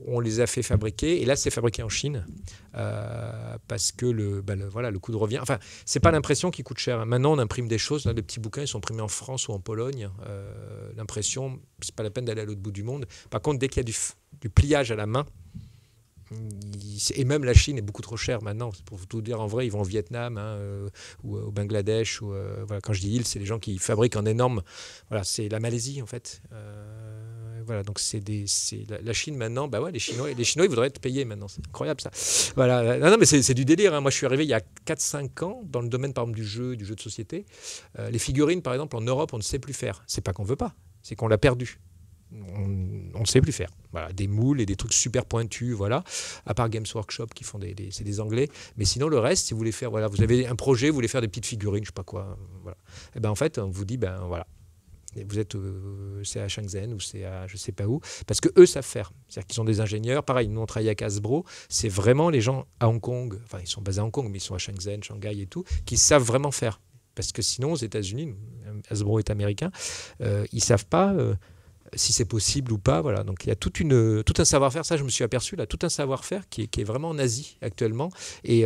On les a fait fabriquer, et là c'est fabriqué en Chine parce que le coût de revient, enfin c'est pas l'impression qui coûte cher. Maintenant on imprime des choses, là, les petits bouquins ils sont imprimés en France ou en Pologne, l'impression c'est pas la peine d'aller à l'autre bout du monde. Par contre dès qu'il y a du pliage à la main, et même la Chine est beaucoup trop chère maintenant, pour tout dire en vrai, ils vont au Vietnam ou au Bangladesh, ou voilà, quand je dis ils, c'est les gens qui fabriquent en énorme, voilà, c'est la Malaisie en fait. Voilà, donc la Chine maintenant, les Chinois ils voudraient être payés maintenant, c'est incroyable ça. Voilà, non mais c'est du délire, hein. Moi je suis arrivé il y a 4-5 ans dans le domaine par exemple du jeu de société. Les figurines par exemple en Europe on ne sait plus faire, c'est pas qu'on veut pas, c'est qu'on l'a perdu. on ne sait plus faire. Voilà, des moules et des trucs super pointus, voilà. À part Games Workshop qui font c'est des Anglais. Mais sinon, le reste, si vous voulez faire, voilà, vous avez un projet, vous voulez faire des petites figurines, je sais pas quoi, voilà. Et ben en fait, on vous dit, ben voilà. Et vous êtes, c'est à Shenzhen ou c'est à je sais pas où, parce que eux savent faire. C'est-à-dire qu'ils sont des ingénieurs. Pareil, nous on travaille avec Hasbro. C'est vraiment les gens à Hong Kong. Enfin, ils sont basés à Hong Kong, mais ils sont à Shenzhen, Shanghai et tout, qui savent vraiment faire. Parce que sinon, aux États-Unis, Hasbro est américain, ils savent pas si c'est possible ou pas. Voilà. Donc il y a tout un savoir-faire. Ça, je me suis aperçu là, tout un savoir-faire qui est vraiment en Asie actuellement. Et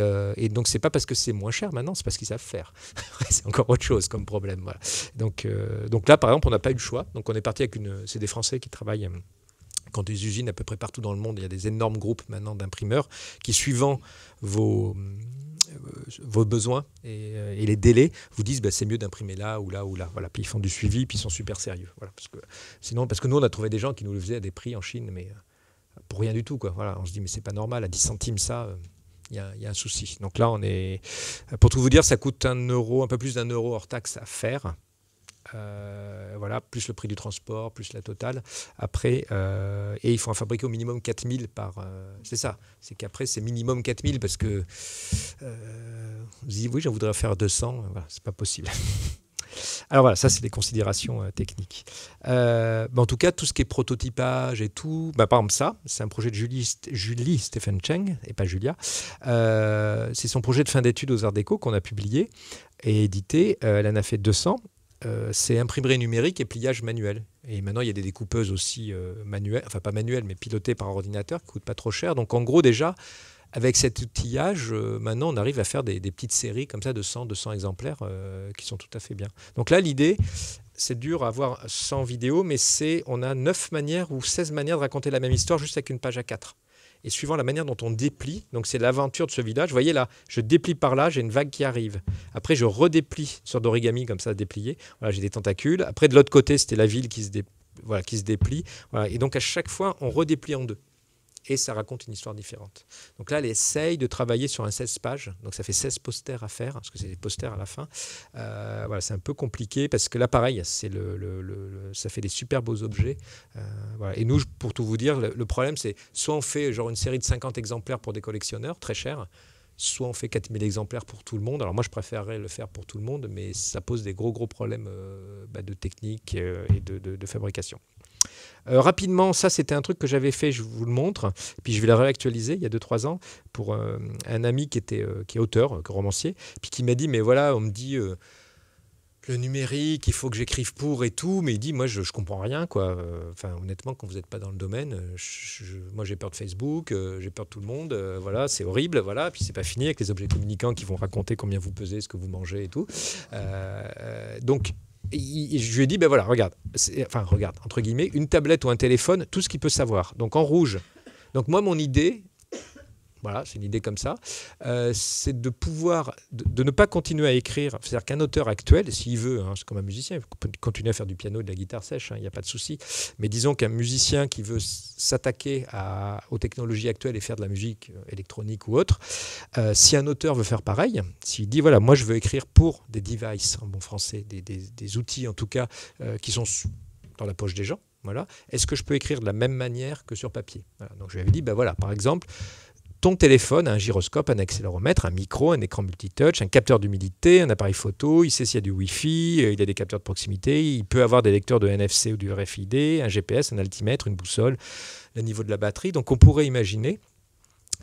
donc c'est pas parce que c'est moins cher maintenant, c'est parce qu'ils savent faire. C'est encore autre chose comme problème. Voilà. Donc là, par exemple, on n'a pas eu le choix. Donc on est parti avec c'est des Français qui travaillent. Quand des usines à peu près partout dans le monde, il y a des énormes groupes maintenant d'imprimeurs qui, suivant vos besoins et les délais, vous disent c'est mieux d'imprimer là ou là ou là. Voilà. Puis ils font du suivi, puis ils sont super sérieux. Voilà. Parce que nous, on a trouvé des gens qui nous le faisaient à des prix en Chine, mais pour rien du tout, quoi. Voilà. On se dit, mais c'est pas normal, à 10 centimes ça, il y a un souci. Donc là, pour tout vous dire, ça coûte €1, un peu plus d'€1 hors taxe à faire. Voilà, plus le prix du transport, plus la totale. Après, et il faut en fabriquer au minimum 4000 par. C'est ça, c'est qu'après, c'est minimum 4000 parce que vous dites, oui, j'en voudrais faire 200. Voilà, c'est pas possible. Alors voilà, ça, c'est des considérations techniques. En tout cas, tout ce qui est prototypage et tout, par exemple, ça, c'est un projet de Julie Stephen Cheng, et pas Julia. C'est son projet de fin d'études aux Arts Déco qu'on a publié et édité. Elle en a fait 200. C'est imprimerie numérique et pliage manuel. Et maintenant, il y a des découpeuses aussi manuelles, enfin pas manuelles, mais pilotées par ordinateur, qui ne coûtent pas trop cher. Donc en gros, déjà, avec cet outillage, maintenant, on arrive à faire des petites séries comme ça de 100, 200 exemplaires qui sont tout à fait bien. Donc là, l'idée, c'est dur à voir sans vidéo, mais on a 9 manières ou 16 manières de raconter la même histoire juste avec une page A4. Et suivant la manière dont on déplie, donc c'est l'aventure de ce village. Vous voyez là, je déplie par là, j'ai une vague qui arrive. Après, je redéplie sur d'origami comme ça, déplié. Voilà, j'ai des tentacules. Après, de l'autre côté, c'était la ville qui se déplie. Voilà. Et donc, à chaque fois, on redéplie en deux. Et ça raconte une histoire différente. Donc là, elle essaye de travailler sur un 16 pages. Donc ça fait 16 posters à faire, parce que c'est des posters à la fin. Voilà, c'est un peu compliqué, parce que là, pareil, ça fait des super beaux objets. Voilà. Et nous, pour tout vous dire, le problème, c'est soit on fait genre une série de 50 exemplaires pour des collectionneurs, très cher, soit on fait 4000 exemplaires pour tout le monde. Alors moi, je préférerais le faire pour tout le monde, mais ça pose des gros problèmes de technique et de fabrication. Rapidement, ça c'était un truc que j'avais fait, je vous le montre, puis je vais le réactualiser il y a 2-3 ans pour un ami qui est auteur, romancier, puis qui m'a dit, mais voilà, on me dit le numérique, il faut que j'écrive pour et tout, mais il dit, moi je comprends rien, quoi. Enfin, honnêtement, quand vous n'êtes pas dans le domaine, moi j'ai peur de Facebook, j'ai peur de tout le monde, voilà, c'est horrible, voilà, puis c'est pas fini avec les objets communicants qui vont raconter combien vous pesez, ce que vous mangez et tout. Donc, je lui ai dit, voilà, regarde, entre guillemets, une tablette ou un téléphone, tout ce qu'il peut savoir. Donc en rouge. Donc moi, mon idée, voilà, c'est une idée comme ça, c'est de pouvoir, de ne pas continuer à écrire. C'est-à-dire qu'un auteur actuel, s'il veut, c'est comme un musicien, il peut continuer à faire du piano et de la guitare sèche, il n'y a pas de souci. Mais disons qu'un musicien qui veut s'attaquer aux technologies actuelles et faire de la musique électronique ou autre, si un auteur veut faire pareil, s'il dit, voilà, moi je veux écrire pour des devices, en bon français, des outils en tout cas, qui sont dans la poche des gens, voilà, est-ce que je peux écrire de la même manière que sur papier? Voilà. Donc je lui avais dit, voilà, par exemple, ton téléphone a un gyroscope, un accéléromètre, un micro, un écran multitouch, un capteur d'humidité, un appareil photo, il sait s'il y a du Wi-Fi, il a des capteurs de proximité, il peut avoir des lecteurs de NFC ou du RFID, un GPS, un altimètre, une boussole, le niveau de la batterie. Donc on pourrait imaginer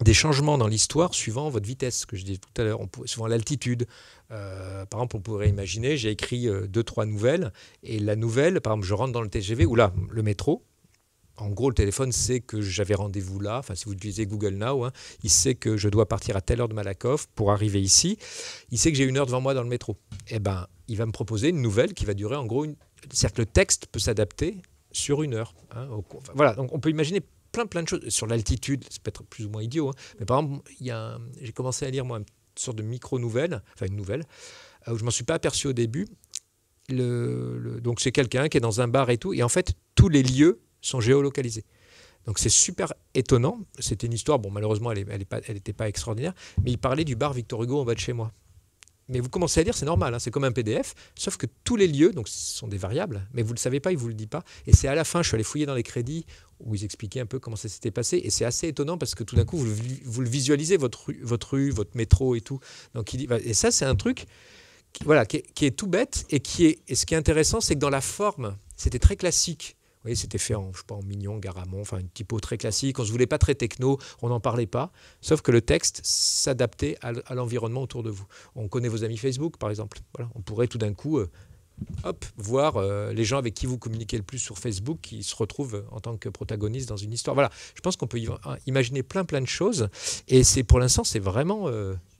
des changements dans l'histoire suivant votre vitesse, que je disais tout à l'heure, suivant l'altitude. Par exemple, on pourrait imaginer, j'ai écrit 2-3 nouvelles, et la nouvelle, par exemple, je rentre dans le TGV, ou là, le métro. En gros, le téléphone sait que j'avais rendez-vous là. Enfin, si vous utilisez Google Now, il sait que je dois partir à telle heure de Malakoff pour arriver ici. Il sait que j'ai 1 heure devant moi dans le métro. Eh ben, il va me proposer une nouvelle qui va durer en gros c'est-à-dire que le texte peut s'adapter sur 1 heure. Voilà, donc on peut imaginer plein de choses. Sur l'altitude, c'est peut-être plus ou moins idiot. Mais par exemple, j'ai commencé à lire moi une sorte de micro-nouvelle, enfin une nouvelle, où je ne m'en suis pas aperçu au début. Donc c'est quelqu'un qui est dans un bar et tout. Et en fait, tous les lieux sont géolocalisés. Donc c'est super étonnant. C'était une histoire, bon malheureusement elle n'était pas extraordinaire, mais il parlait du bar Victor Hugo en bas de chez moi. Mais vous commencez à lire, c'est normal, hein, c'est comme un PDF, sauf que tous les lieux, donc ce sont des variables, mais vous ne le savez pas, ils ne vous le disent pas. Et c'est à la fin, je suis allé fouiller dans les crédits, où ils expliquaient un peu comment ça s'était passé. Et c'est assez étonnant parce que tout d'un coup, vous le visualisez, votre rue, votre métro et tout. Donc, et ça, c'est un truc qui est tout bête et et ce qui est intéressant, c'est que dans la forme, c'était très classique. Vous voyez, c'était fait en, je sais pas, en mignon, Garamond, enfin une typo très classique. On ne se voulait pas très techno, on n'en parlait pas. Sauf que le texte s'adaptait à l'environnement autour de vous. On connaît vos amis Facebook, par exemple. Voilà, on pourrait tout d'un coup voir les gens avec qui vous communiquez le plus sur Facebook qui se retrouvent en tant que protagonistes dans une histoire. Voilà, je pense qu'on peut imaginer plein de choses. Et pour l'instant, c'est vraiment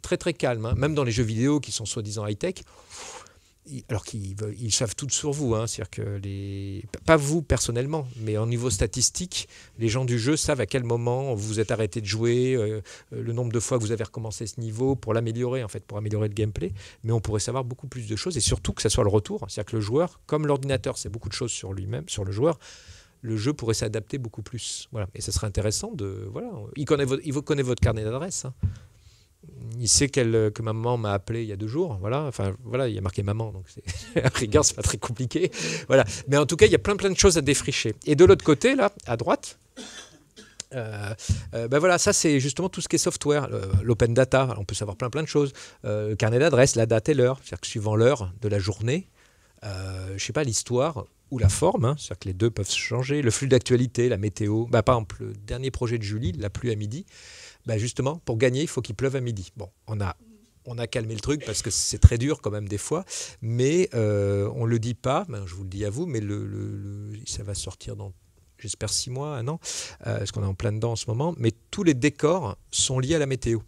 très très calme. Hein. Même dans les jeux vidéo qui sont soi-disant high-tech, alors qu'ils savent tout sur vous, hein, c'est-à-dire que pas vous personnellement, mais au niveau statistique, les gens du jeu savent à quel moment vous êtes arrêté de jouer, le nombre de fois que vous avez recommencé ce niveau pour l'améliorer, en fait, pour améliorer le gameplay. Mais on pourrait savoir beaucoup plus de choses et surtout que ça soit le retour, c'est-à-dire que le joueur, comme l'ordinateur, c'est beaucoup de choses sur lui-même, sur le joueur. Le jeu pourrait s'adapter beaucoup plus. Voilà. Et ça serait intéressant de. Voilà. Il connaît votre carnet d'adresse. Hein. Il sait que maman m'a appelé il y a 2 jours. Voilà. Enfin, voilà, il y a marqué maman. Donc, à rigueur, c'est pas très compliqué. Voilà. Mais en tout cas, il y a plein de choses à défricher. Et de l'autre côté, là, à droite, voilà, ça, c'est justement tout ce qui est software. L'open data, alors, on peut savoir plein de choses. Le carnet d'adresse, la date et l'heure. C'est-à-dire que suivant l'heure de la journée, je sais pas, l'histoire ou la forme, hein, c'est-à-dire que les deux peuvent changer. Le flux d'actualité, la météo. Par exemple, le dernier projet de Julie, la pluie à midi. Justement, pour gagner, il faut qu'il pleuve à midi. Bon, on a calmé le truc parce que c'est très dur quand même des fois, mais on ne le dit pas, je vous le dis à vous, mais ça va sortir dans, j'espère, 6 mois, 1 an, parce qu'on est en plein dedans en ce moment, mais tous les décors sont liés à la météo.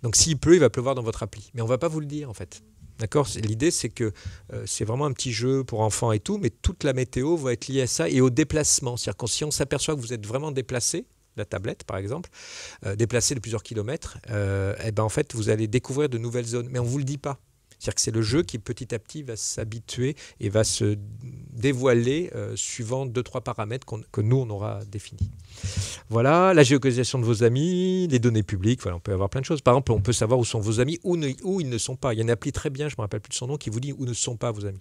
Donc s'il pleut, il va pleuvoir dans votre appli, mais on ne va pas vous le dire en fait. D'accord ? L'idée, c'est que c'est vraiment un petit jeu pour enfants et tout, mais toute la météo va être liée à ça et au déplacement. C'est-à-dire que si on s'aperçoit que vous êtes vraiment déplacé, la tablette par exemple, déplacée de plusieurs kilomètres, en fait vous allez découvrir de nouvelles zones, mais on ne vous le dit pas. C'est-à-dire que c'est le jeu qui petit à petit va s'habituer et va se dévoiler suivant 2-3 paramètres que nous on aura définis. Voilà, la géolocalisation de vos amis, les données publiques, voilà, on peut avoir plein de choses. Par exemple, on peut savoir où sont vos amis, où ils ne sont pas. Il y a une appli très bien, je ne me rappelle plus de son nom, qui vous dit où ne sont pas vos amis.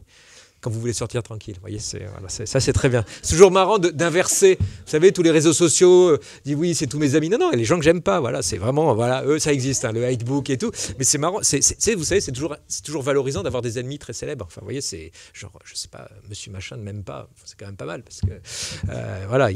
Quand vous voulez sortir tranquille. Vous voyez, ça c'est très bien. C'est toujours marrant d'inverser. Vous savez, tous les réseaux sociaux disent oui, c'est tous mes amis. Non, les gens que j'aime pas. Voilà, c'est vraiment, voilà, eux, ça existe, hein, le hatebook et tout. Mais c'est marrant. Vous savez, c'est toujours valorisant d'avoir des ennemis très célèbres. Enfin, vous voyez, c'est genre, je sais pas, Monsieur Machin ne m'aime pas. Enfin, c'est quand même pas mal parce que voilà,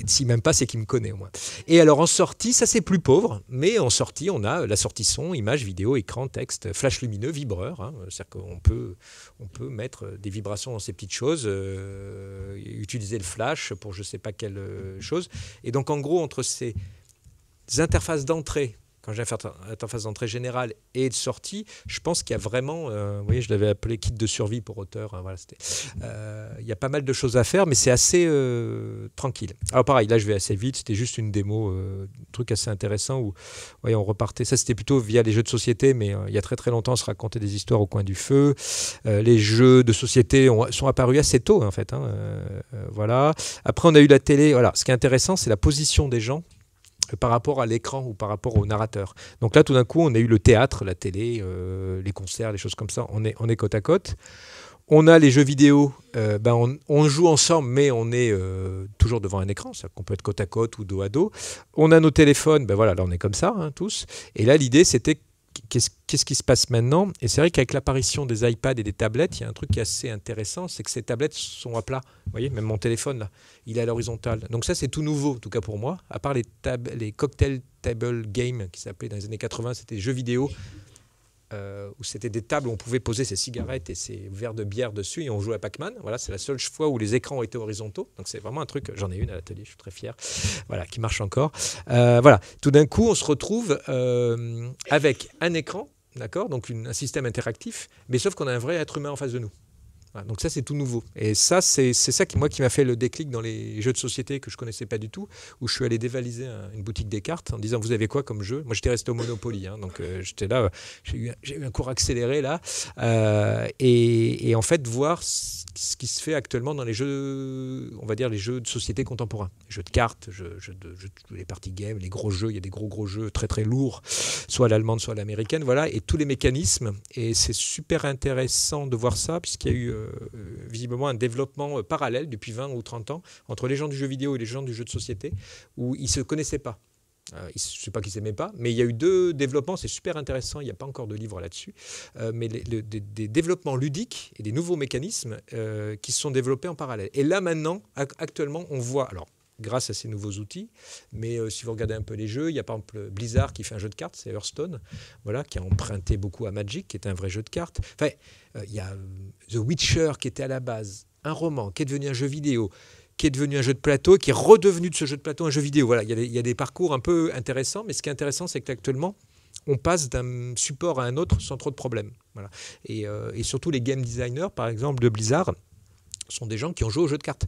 s'il m'aime pas, c'est qu'il me connaît au moins. Et alors en sortie, ça c'est plus pauvre. Mais en sortie, on a la sortie son, image, vidéo, écran, texte, flash lumineux, vibreur. Hein, c'est-à-dire qu'on peut mettre des vibrations dans ces petites choses, utiliser le flash pour je ne sais pas quelle chose. Et donc, en gros, entre ces interfaces d'entrée, quand j'ai fait interface d'entrée générale et de sortie, je pense qu'il y a vraiment, vous voyez, je l'avais appelé kit de survie pour auteur, hein, voilà, il y a pas mal de choses à faire, mais c'est assez tranquille. Alors pareil, là je vais assez vite, c'était juste une démo, un truc assez intéressant où voyez, on repartait, ça c'était plutôt via les jeux de société, mais il y a très très longtemps on se racontait des histoires au coin du feu, les jeux de société sont apparus assez tôt en fait, hein, voilà. Après on a eu la télé, voilà. Ce qui est intéressant c'est la position des gens par rapport à l'écran ou par rapport au narrateur. Donc là, tout d'un coup, on a eu le théâtre, la télé, les concerts, les choses comme ça. On est côte à côte. On a les jeux vidéo. On joue ensemble, mais on est toujours devant un écran. C'est-à-dire qu'on peut être côte à côte ou dos à dos. On a nos téléphones. Voilà, là, on est comme ça, hein, tous. Et là, l'idée, c'était qu'est-ce qui se passe maintenant ? Et c'est vrai qu'avec l'apparition des iPads et des tablettes, il y a un truc qui est assez intéressant, c'est que ces tablettes sont à plat. Vous voyez, même mon téléphone, là, il est à l'horizontale. Donc ça, c'est tout nouveau, en tout cas pour moi. À part les cocktail table games qui s'appelaient dans les années 80, c'était des jeux vidéo où c'était des tables où on pouvait poser ses cigarettes et ses verres de bière dessus et on jouait à Pac-Man. Voilà, c'est la seule fois où les écrans ont été horizontaux. Donc c'est vraiment un truc, j'en ai une à l'atelier, je suis très fier, voilà, qui marche encore. Voilà, tout d'un coup, on se retrouve avec un écran, d'accord, donc un système interactif, mais sauf qu'on a un vrai être humain en face de nous. Voilà, donc ça, c'est tout nouveau. Et ça, c'est ça qui m'a fait le déclic dans les jeux de société que je connaissais pas du tout, où je suis allé dévaliser une boutique des cartes en disant, vous avez quoi comme jeu? Moi, j'étais resté au Monopoly, hein, donc j'étais là, j'ai eu un cours accéléré là, et en fait, voir ce qui se fait actuellement dans les jeux, on va dire les jeux de société contemporains, les jeux de cartes, les party games, les gros jeux, il y a des gros jeux très très lourds, soit à l'allemande, soit à l'américaine, voilà, et tous les mécanismes, et c'est super intéressant de voir ça, puisqu'il y a eu visiblement un développement parallèle depuis 20 ou 30 ans entre les gens du jeu vidéo et les gens du jeu de société, où ils ne se connaissaient pas. Je ne sais pas qu'ils ne s'aimaient pas, mais il y a eu 2 développements, c'est super intéressant, il n'y a pas encore de livre là-dessus, mais des développements ludiques et des nouveaux mécanismes qui se sont développés en parallèle. Et là maintenant, actuellement, on voit, alors grâce à ces nouveaux outils, mais si vous regardez un peu les jeux, il y a par exemple Blizzard qui fait un jeu de cartes, c'est Hearthstone, voilà, qui a emprunté beaucoup à Magic, qui est un vrai jeu de cartes. Enfin, il y a The Witcher qui était à la base un roman, qui est devenu un jeu vidéo, qui est devenu un jeu de plateau, qui est redevenu de ce jeu de plateau un jeu vidéo. Voilà, il y a des parcours un peu intéressants, mais ce qui est intéressant, c'est qu'actuellement, on passe d'un support à un autre sans trop de problèmes. Voilà. Et surtout les game designers, par exemple, de Blizzard, sont des gens qui ont joué aux jeux de cartes.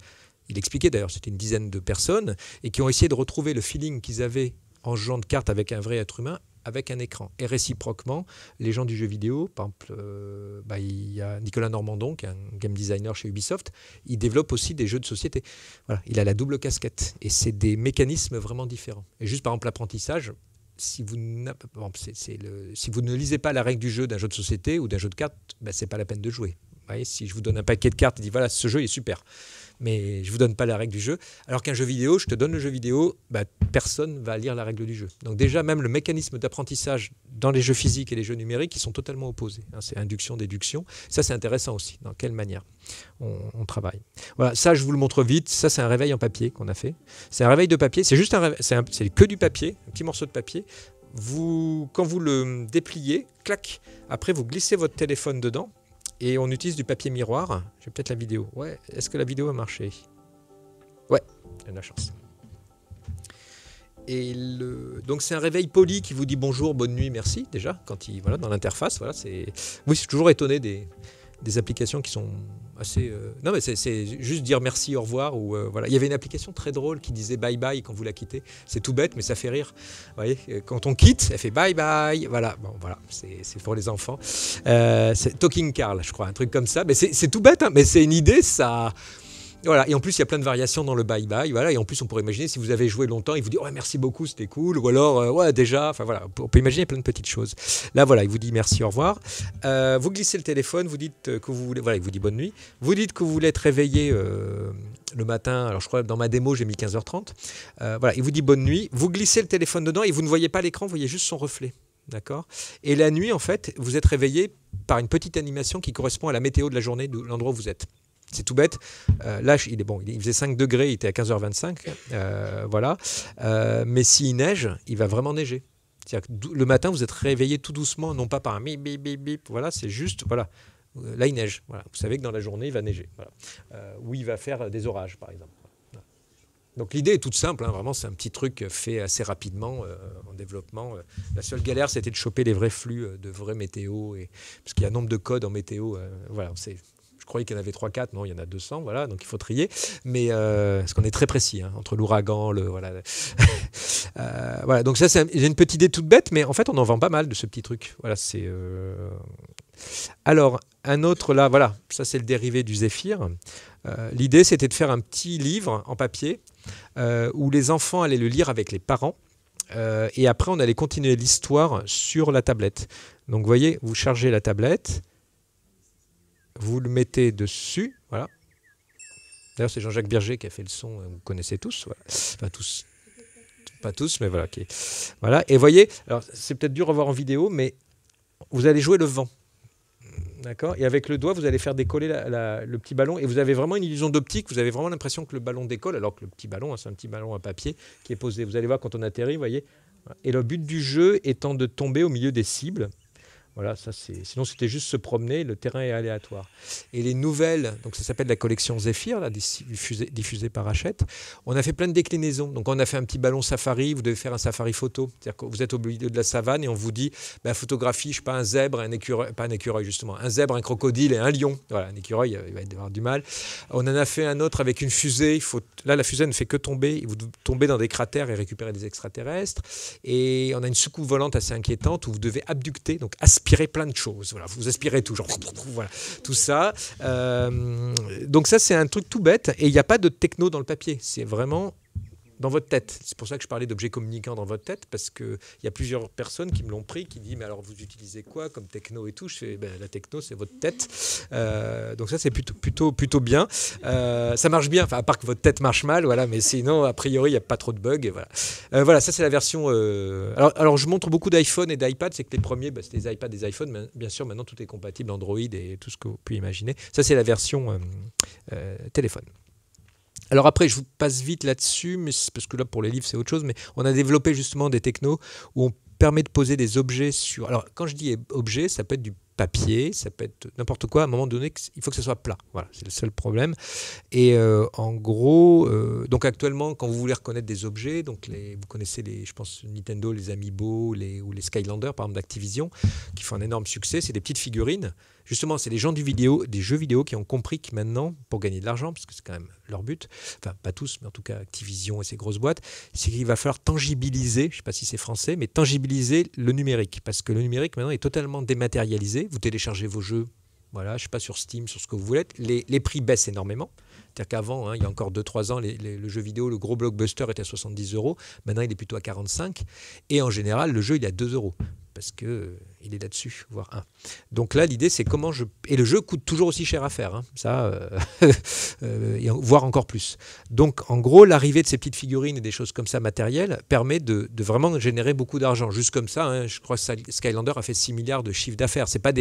Il expliquait d'ailleurs, c'était une dizaine de personnes, et qui ont essayé de retrouver le feeling qu'ils avaient en jouant de cartes avec un vrai être humain, avec un écran. Et réciproquement, les gens du jeu vidéo, par exemple, il y a Nicolas Normandon, qui est un game designer chez Ubisoft, il développe aussi des jeux de société. Voilà, il a la double casquette. Et c'est des mécanismes vraiment différents. Et juste par exemple l'apprentissage, si vous ne lisez pas la règle du jeu d'un jeu de société ou d'un jeu de cartes, ce n'est pas la peine de jouer. Vous voyez, si je vous donne un paquet de cartes et dis voilà, ce jeu est super, mais je ne vous donne pas la règle du jeu, alors qu'un jeu vidéo, je te donne le jeu vidéo, personne ne va lire la règle du jeu. Donc déjà, même le mécanisme d'apprentissage dans les jeux physiques et les jeux numériques, ils sont totalement opposés. C'est induction, déduction. Ça, c'est intéressant aussi. Dans quelle manière on travaille. Voilà, ça, je vous le montre vite. Ça, c'est un réveil en papier qu'on a fait. C'est un réveil de papier. C'est juste c'est que du papier, un petit morceau de papier. Quand vous le dépliez, clac, après, vous glissez votre téléphone dedans. Et on utilise du papier miroir. J'ai peut-être la vidéo. Ouais, est-ce que la vidéo a marché? Ouais, il y a de la chance. Et donc c'est un réveil poli qui vous dit bonjour, bonne nuit, merci déjà. Voilà, dans l'interface, voilà, oui, je suis toujours étonné des applications qui sont assez. Non, mais c'est juste dire merci, au revoir. Ou voilà, il y avait une application très drôle qui disait bye bye quand vous la quittez. C'est tout bête, mais ça fait rire. Vous voyez, quand on quitte, elle fait bye bye. Voilà, bon, voilà, c'est pour les enfants. C'est Talking Carl, je crois, un truc comme ça. Mais c'est tout bête, hein, mais c'est une idée, ça. Voilà. Et en plus, il y a plein de variations dans le bye-bye. Voilà. Et en plus, on pourrait imaginer, si vous avez joué longtemps, il vous dit ouais, merci beaucoup, c'était cool. Ou alors, ouais, déjà. Enfin, voilà. On peut imaginer plein de petites choses. Là, voilà, il vous dit merci, au revoir. Vous glissez le téléphone, vous dites que vous voulez. Voilà, il vous dit bonne nuit. Vous dites que vous voulez être réveillé le matin. Alors, je crois que dans ma démo, j'ai mis 15h30. Voilà, il vous dit bonne nuit. Vous glissez le téléphone dedans et vous ne voyez pas l'écran, vous voyez juste son reflet. D'accord. Et la nuit, en fait, vous êtes réveillé par une petite animation qui correspond à la météo de la journée, de l'endroit où vous êtes. C'est tout bête. Là, il faisait 5 degrés, il était à 15h25. Voilà. Mais s'il neige, il va vraiment neiger. C'est-à-dire que le matin, vous êtes réveillé tout doucement, non pas par un bip, bip, bip, bip. Voilà, c'est juste, voilà. Là, il neige. Voilà. Vous savez que dans la journée, il va neiger. Voilà. Ou il va faire des orages, par exemple. Voilà. Donc l'idée est toute simple. Hein. Vraiment, c'est un petit truc fait assez rapidement en développement. La seule galère, c'était de choper les vrais flux de vraies météos. Parce qu'il y a un nombre de codes en météo. Voilà, je croyais qu'il y en avait 3-4, non, il y en a 200, voilà, donc il faut trier. Mais parce qu'on est très précis, hein, entre l'ouragan, voilà. Voilà, donc ça, j'ai une petite idée toute bête, mais en fait, on en vend pas mal de ce petit truc. Voilà, c'est. Alors, un autre là, voilà, ça c'est le dérivé du Zéphyr. L'idée, c'était de faire un petit livre en papier où les enfants allaient le lire avec les parents. Et après, on allait continuer l'histoire sur la tablette. Donc, vous voyez, vous chargez la tablette. Vous le mettez dessus, voilà. D'ailleurs, c'est Jean-Jacques Berger qui a fait le son, vous connaissez tous, voilà. Enfin tous, pas tous, mais voilà. Okay. Voilà. Et voyez, alors c'est peut-être dur à voir en vidéo, mais vous allez jouer le vent, d'accord. Et avec le doigt, vous allez faire décoller le petit ballon, et vous avez vraiment une illusion d'optique. Vous avez vraiment l'impression que le ballon décolle, alors que le petit ballon, hein, c'est un petit ballon à papier qui est posé. Vous allez voir quand on atterrit, voyez. Et le but du jeu étant de tomber au milieu des cibles. Voilà, sinon c'était juste se promener, le terrain est aléatoire. Et les nouvelles, donc ça s'appelle la collection Zephyr, là, diffusée par Hachette. On a fait plein de déclinaisons. Donc on a fait un petit ballon safari, vous devez faire un safari photo. C'est-à-dire que vous êtes au milieu de la savane et on vous dit, photographie, je sais pas, un zèbre, un écureuil, pas un écureuil justement, un zèbre, un crocodile et un lion. Voilà, un écureuil, il va y avoir du mal. On en a fait un autre avec une fusée. Là, la fusée ne fait que tomber. Vous tombez dans des cratères et récupérer des extraterrestres. Et on a une soucoupe volante assez inquiétante où vous devez abducter, donc aspirer plein de choses. Voilà, vous aspirez tout, genre, voilà, tout ça. Donc ça, c'est un truc tout bête. Et il n'y a pas de techno dans le papier. C'est vraiment dans votre tête. C'est pour ça que je parlais d'objets communicants dans votre tête, parce qu'il y a plusieurs personnes qui me l'ont pris, qui disent, mais alors vous utilisez quoi comme techno et tout? Je fais, la techno, c'est votre tête. Donc ça, c'est plutôt bien. Ça marche bien, enfin, à part que votre tête marche mal, voilà, mais sinon, a priori, il n'y a pas trop de bugs. Voilà, voilà, ça, c'est la version... Alors, je montre beaucoup d'iPhone et d'iPad. C'est que les premiers, c'était des iPads, des iPhones, mais bien sûr, maintenant, tout est compatible, Android et tout ce que vous pouvez imaginer. Ça, c'est la version téléphone. Alors après, je vous passe vite là-dessus, mais parce que là, pour les livres, c'est autre chose, mais on a développé justement des technos où on permet de poser des objets sur... Alors, quand je dis objet, ça peut être du papier, ça peut être n'importe quoi. À un moment donné, il faut que ce soit plat. Voilà, c'est le seul problème. Et en gros, donc actuellement, quand vous voulez reconnaître des objets, donc vous connaissez je pense Nintendo, les Amiibo ou les Skylanders, par exemple d'Activision, qui font un énorme succès. C'est des petites figurines. Justement, c'est les gens des jeux vidéo qui ont compris que maintenant, pour gagner de l'argent, parce que c'est quand même leur but, enfin pas tous, mais en tout cas Activision et ces grosses boîtes, c'est qu'il va falloir tangibiliser, je ne sais pas si c'est français, mais tangibiliser le numérique. Parce que le numérique maintenant est totalement dématérialisé. Vous téléchargez vos jeux, voilà, je ne sais pas, sur Steam, sur ce que vous voulez. Les prix baissent énormément. C'est-à-dire qu'avant, il y a encore 2-3 ans, le jeu vidéo, le gros blockbuster était à 70 €. Maintenant, il est plutôt à 45. Et en général, le jeu, il est à 2 €. Parce qu'il est là-dessus, voire 1. Donc là, l'idée, c'est comment je... Et le jeu coûte toujours aussi cher à faire, hein, ça, voire encore plus. Donc, en gros, l'arrivée de ces petites figurines et des choses comme ça matérielles permet de vraiment générer beaucoup d'argent. Juste comme ça, hein, je crois que Skylander a fait 6 milliards de chiffre d'affaires. C'est pas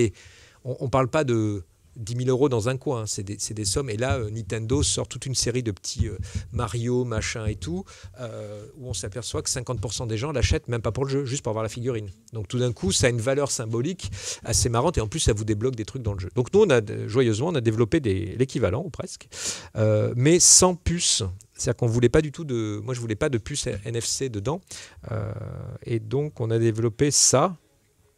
on ne parle pas de 10 000 € dans un coin, hein, c'est des sommes. Et là, Nintendo sort toute une série de petits Mario, machin et tout, où on s'aperçoit que 50% des gens l'achètent même pas pour le jeu, juste pour avoir la figurine. Donc tout d'un coup, ça a une valeur symbolique assez marrante et en plus, ça vous débloque des trucs dans le jeu. Donc nous, joyeusement, on a développé l'équivalent, ou presque, mais sans puce. C'est-à-dire qu'on voulait pas du tout moi, je voulais pas de puce NFC dedans. Et donc, on a développé ça.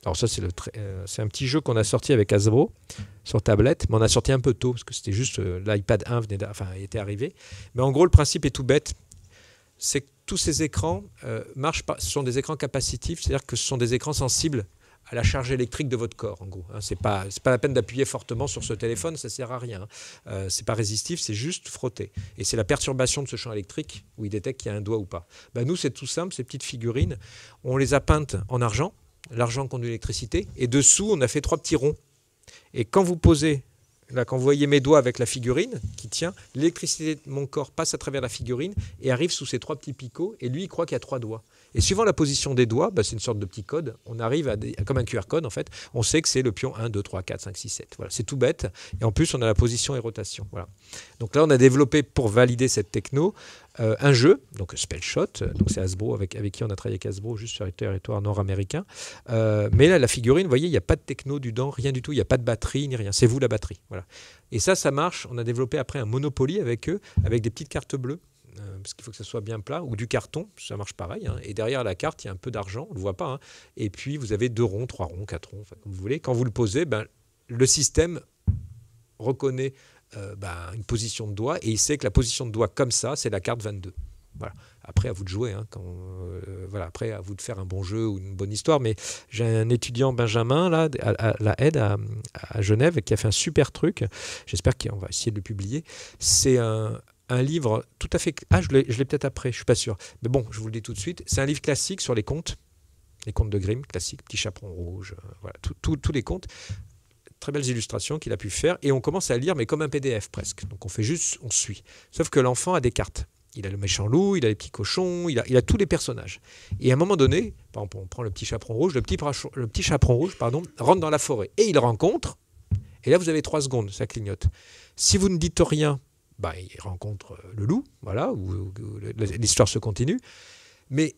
Alors ça, c'est un petit jeu qu'on a sorti avec Hasbro sur tablette, mais on a sorti un peu tôt, parce que c'était juste l'iPad 1 était arrivé. Mais en gros, le principe est tout bête. C'est que tous ces écrans ce sont des écrans capacitifs, c'est-à-dire que ce sont des écrans sensibles à la charge électrique de votre corps, en gros. Hein, c'est pas la peine d'appuyer fortement sur ce téléphone, ça sert à rien. C'est pas résistif, c'est juste frotter. Et c'est la perturbation de ce champ électrique où il détecte qu'il y a un doigt ou pas. Nous, c'est tout simple, ces petites figurines, on les a peintes en argent. L'argent conduit l'électricité, et dessous, on a fait 3 petits ronds. Et quand vous posez, là, quand vous voyez mes doigts avec la figurine qui tient, l'électricité de mon corps passe à travers la figurine et arrive sous ces 3 petits picots, et lui, il croit qu'il y a 3 doigts. Et suivant la position des doigts, c'est une sorte de petit code, on arrive comme un QR code, en fait, on sait que c'est le pion 1, 2, 3, 4, 5, 6, 7. Voilà, c'est tout bête. Et en plus, on a la position et rotation. Voilà. Donc là, on a développé, pour valider cette techno, un jeu, donc Spellshot, donc c'est Hasbro avec qui on a travaillé avec Hasbro juste sur le territoire nord-américain. Mais là, la figurine, vous voyez, il n'y a pas de techno dedans, rien du tout, il n'y a pas de batterie ni rien, c'est vous la batterie. Voilà. Et ça marche. On a développé après un Monopoly avec eux, avec des petites cartes bleues, parce qu'il faut que ça soit bien plat, ou du carton, ça marche pareil. Hein. Et derrière la carte, il y a un peu d'argent, on ne le voit pas. Hein. Et puis, vous avez 2 ronds, 3 ronds, 4 ronds, comme vous voulez. Quand vous le posez, le système reconnaît une position de doigt, et il sait que la position de doigt comme ça, c'est la carte 22. Voilà. Après, à vous de jouer. Hein, après, à vous de faire un bon jeu ou une bonne histoire. Mais j'ai un étudiant, Benjamin, là, à la Aide, à Genève, qui a fait un super truc. J'espère qu'on va essayer de le publier. C'est un livre tout à fait... je l'ai peut-être après, je ne suis pas sûr. Mais bon, je vous le dis tout de suite. C'est un livre classique sur les contes de Grimm, classiques, Petit Chaperon Rouge, voilà, tous les contes. Très belles illustrations qu'il a pu faire. Et on commence à lire, mais comme un PDF presque. Donc on suit. Sauf que l'enfant a des cartes. Il a le méchant loup, il a les petits cochons, il a tous les personnages. Et à un moment donné, par exemple, on prend le petit chaperon rouge, le petit chaperon rouge, rentre dans la forêt. Et il rencontre, et là vous avez 3 secondes, ça clignote. Si vous ne dites rien, il rencontre le loup, voilà, où l'histoire se continue. Mais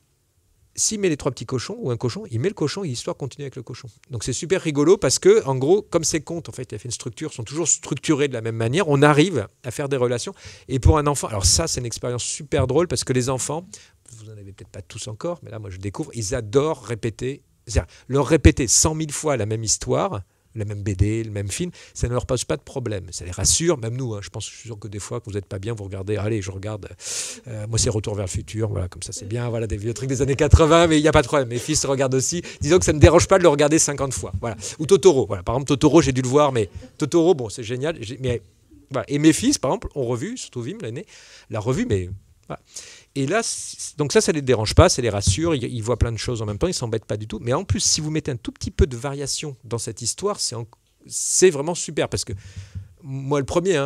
s'il met les 3 petits cochons ou un cochon, il met le cochon et l'histoire continue avec le cochon. Donc c'est super rigolo parce que, en gros, comme ces contes, en fait, il a fait une structure, sont toujours structurés de la même manière, on arrive à faire des relations. Et pour un enfant, alors ça, c'est une expérience super drôle parce que les enfants, vous n'en avez peut-être pas tous encore, mais là, moi, je découvre, ils adorent répéter, c'est-à-dire leur répéter 100 000 fois la même histoire, la même BD, le même film, ça ne leur pose pas de problème. Ça les rassure, même nous. Je suis sûr que des fois, que vous n'êtes pas bien, vous regardez, allez, je regarde, moi c'est Retour vers le futur, voilà, comme ça c'est bien, voilà, des vieux trucs des années 80, mais il n'y a pas de problème. Mes fils regardent aussi. Disons que ça ne me dérange pas de le regarder 50 fois. Voilà. Ou Totoro, voilà. Par exemple, Totoro, j'ai dû le voir, mais Totoro, bon, c'est génial. Mais, voilà. Et mes fils, par exemple, ont revu, surtout Vim, l'aîné, l'a revu, mais voilà. Et là, donc ça ne les dérange pas, ça les rassure, ils voient plein de choses en même temps, ils ne s'embêtent pas du tout. Mais en plus, si vous mettez un tout petit peu de variation dans cette histoire, c'est vraiment super. Parce que moi, le premier,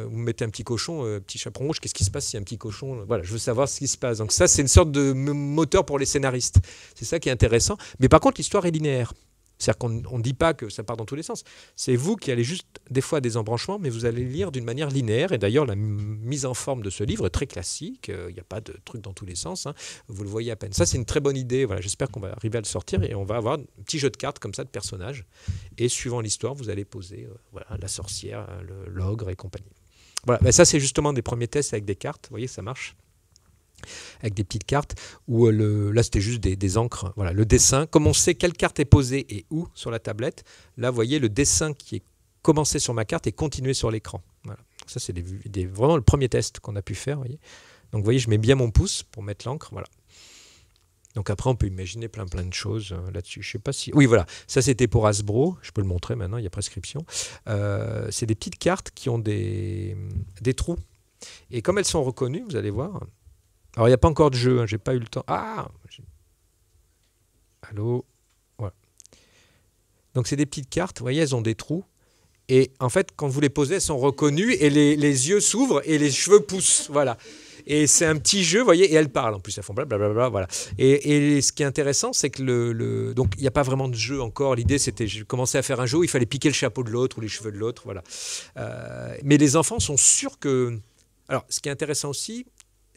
vous mettez un petit cochon, petit chaperon rouge, qu'est-ce qui se passe s'il y a un petit cochon? Voilà, je veux savoir ce qui se passe. Donc ça, c'est une sorte de moteur pour les scénaristes. C'est ça qui est intéressant. Mais par contre, l'histoire est linéaire. C'est-à-dire qu'on ne dit pas que ça part dans tous les sens. C'est vous qui allez juste, des fois, à des embranchements, mais vous allez lire d'une manière linéaire. Et d'ailleurs, la mise en forme de ce livre est très classique. Il n'y a pas de truc dans tous les sens. Vous le voyez à peine. Ça, c'est une très bonne idée. Voilà, j'espère qu'on va arriver à le sortir et on va avoir un petit jeu de cartes comme ça de personnages. Et suivant l'histoire, vous allez poser la sorcière, l'ogre et compagnie. Voilà, ben ça, c'est justement des premiers tests avec des cartes. Vous voyez, ça marche. Avec des petites cartes où là c'était juste des encres. Voilà, le dessin, comme on sait quelle carte est posée et où sur la tablette, là vous voyez le dessin qui est commencé sur ma carte et continué sur l'écran. Voilà. Ça c'est vraiment le premier test qu'on a pu faire. Voyez. Donc vous voyez, je mets bien mon pouce pour mettre l'encre. Voilà. Donc après on peut imaginer plein de choses là-dessus. Je sais pas si. Oui voilà, ça c'était pour Hasbro. Je peux le montrer maintenant, il y a prescription. C'est des petites cartes qui ont des trous. Et comme elles sont reconnues, vous allez voir. Alors, il n'y a pas encore de jeu, j'ai pas eu le temps. Ah Allô. Voilà. Donc, c'est des petites cartes, vous voyez, elles ont des trous. Et en fait, quand vous les posez, elles sont reconnues et les yeux s'ouvrent et les cheveux poussent. Voilà. Et c'est un petit jeu, vous voyez, et elles parlent. En plus, elles font blablabla, voilà. Et ce qui est intéressant, c'est que donc, il n'y a pas vraiment de jeu encore. L'idée, c'était, j'ai commencé à faire un jeu où il fallait piquer le chapeau de l'autre ou les cheveux de l'autre, voilà. Mais les enfants sont sûrs que... Alors, ce qui est intéressant aussi,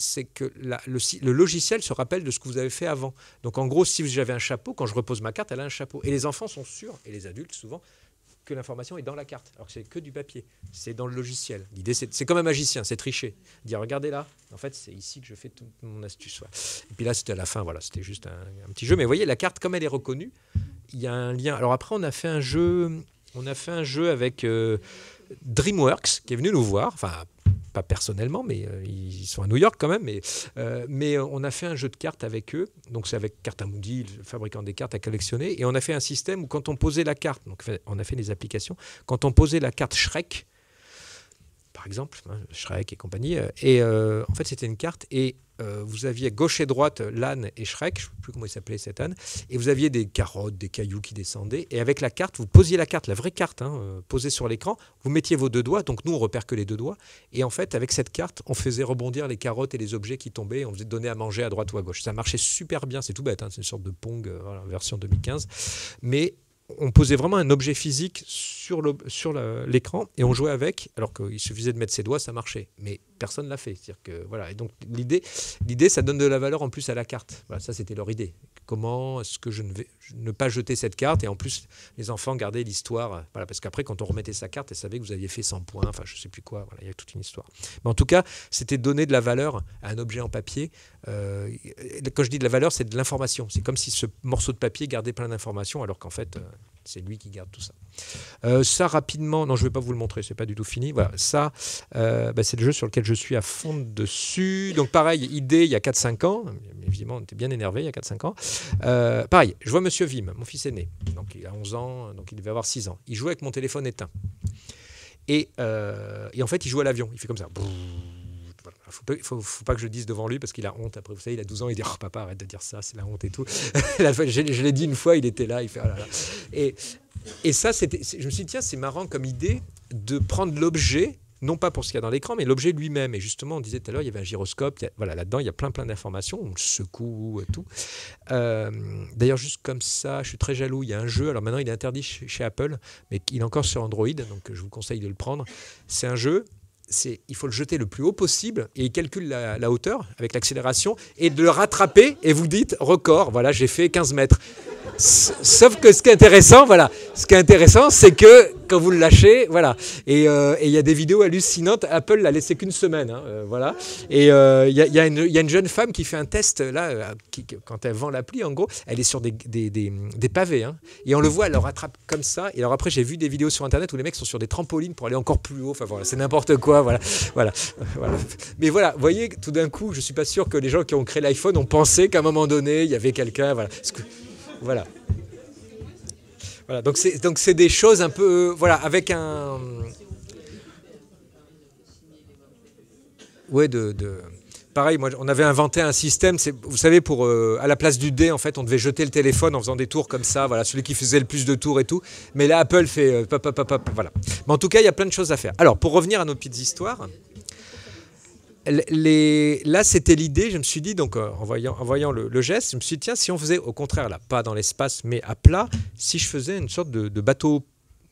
c'est que le logiciel se rappelle de ce que vous avez fait avant. Donc en gros, si j'avais un chapeau, quand je repose ma carte, elle a un chapeau. Et les enfants sont sûrs, et les adultes souvent, que l'information est dans la carte, alors que c'est que du papier. C'est dans le logiciel. L'idée, c'est comme un magicien, c'est tricher. Dire, regardez là, en fait, c'est ici que je fais toute mon astuce. Voilà. Et puis là, c'était à la fin, voilà, c'était juste un petit jeu. Mais vous voyez, la carte, comme elle est reconnue, il y a un lien. Alors après, on a fait un jeu avec DreamWorks, qui est venu nous voir, enfin... pas personnellement, mais ils sont à New York quand même, mais on a fait un jeu de cartes avec eux, donc c'est avec Cartamundi, le fabricant des cartes à collectionner, et on a fait un système où quand on posait la carte, donc on a fait des applications, quand on posait la carte Shrek, par exemple, Shrek et compagnie, et en fait c'était une carte, et vous aviez gauche et droite l'âne et Shrek, je ne sais plus comment il s'appelait cet âne, et vous aviez des carottes, des cailloux qui descendaient, et avec la carte, vous posiez la carte, la vraie carte, posée sur l'écran, vous mettiez vos 2 doigts, donc nous on repère que les 2 doigts, et en fait avec cette carte, on faisait rebondir les carottes et les objets qui tombaient, on faisait donner à manger à droite ou à gauche. Ça marchait super bien, c'est tout bête, c'est une sorte de Pong, version 2015, mais on posait vraiment un objet physique sur l'écran et on jouait avec, alors qu'il suffisait de mettre ses doigts, ça marchait. Mais personne ne l'a fait. C'est-à-dire que, voilà. Et donc l'idée, ça donne de la valeur en plus à la carte. Voilà, ça, c'était leur idée. Comment est-ce que je ne pas jeter cette carte et en plus les enfants garder l'histoire. Voilà, parce qu'après, quand on remettait sa carte, ils savaient que vous aviez fait 100 points, enfin je ne sais plus quoi. Voilà, il y a toute une histoire. Mais en tout cas, c'était donner de la valeur à un objet en papier. Quand je dis de la valeur, c'est de l'information. C'est comme si ce morceau de papier gardait plein d'informations, alors qu'en fait, c'est lui qui garde tout ça. Ça, rapidement, non, je ne vais pas vous le montrer, c'est pas du tout fini. Voilà, ça, c'est le jeu sur lequel je suis à fond dessus. Donc pareil, idée il y a 4-5 ans. Évidemment, on était bien énervé il y a 4-5 ans. Pareil, je vois Monsieur Vim, mon fils aîné. Donc il a 11 ans, donc il devait avoir 6 ans. Il jouait avec mon téléphone éteint. Et en fait, il joue à l'avion. Il fait comme ça. Faut pas que je le dise devant lui parce qu'il a honte. Après, vous savez, il a 12 ans, il dit oh, papa, arrête de dire ça, c'est la honte et tout. Je l'ai dit une fois, il était là, il fait oh là là. Et ça, je me suis dit, tiens, c'est marrant comme idée de prendre l'objet, non pas pour ce qu'il y a dans l'écran, mais l'objet lui-même. Et justement, on disait tout à l'heure, il y avait un gyroscope. Voilà, là-dedans, il y a plein d'informations. On le secoue et tout. D'ailleurs, juste comme ça, je suis très jaloux. Il y a un jeu. Alors maintenant, il est interdit chez Apple, mais il est encore sur Android. Donc, je vous conseille de le prendre. C'est un jeu. il faut le jeter le plus haut possible et il calcule la hauteur avec l'accélération et de le rattraper et vous dites record, voilà, j'ai fait 15 mètres. Sauf que ce qui est intéressant, voilà, c'est que quand vous le lâchez, voilà, et il y a des vidéos hallucinantes. Apple l'a laissé qu'une semaine, hein, voilà. Et il y a une jeune femme qui fait un test là, quand elle vend l'appli, en gros, elle est sur des pavés, hein, et on le voit, elle le rattrape comme ça. Et alors après, j'ai vu des vidéos sur internet où les mecs sont sur des trampolines pour aller encore plus haut. Enfin voilà, c'est n'importe quoi, voilà. Mais voilà, vous voyez, tout d'un coup, je suis pas sûr que les gens qui ont créé l'iPhone ont pensé qu'à un moment donné, il y avait quelqu'un, voilà. Voilà. Voilà, donc c'est des choses un peu voilà avec un ouais pareil, moi on avait inventé un système, vous savez, pour à la place du dé en fait on devait jeter le téléphone en faisant des tours comme ça, voilà, celui qui faisait le plus de tours et tout, mais là Apple fait voilà. Mais en tout cas il y a plein de choses à faire. Alors pour revenir à nos petites histoires, là, c'était l'idée, je me suis dit, donc en voyant le geste, je me suis dit, tiens, si on faisait au contraire, là, pas dans l'espace, mais à plat, si je faisais une sorte de bateau,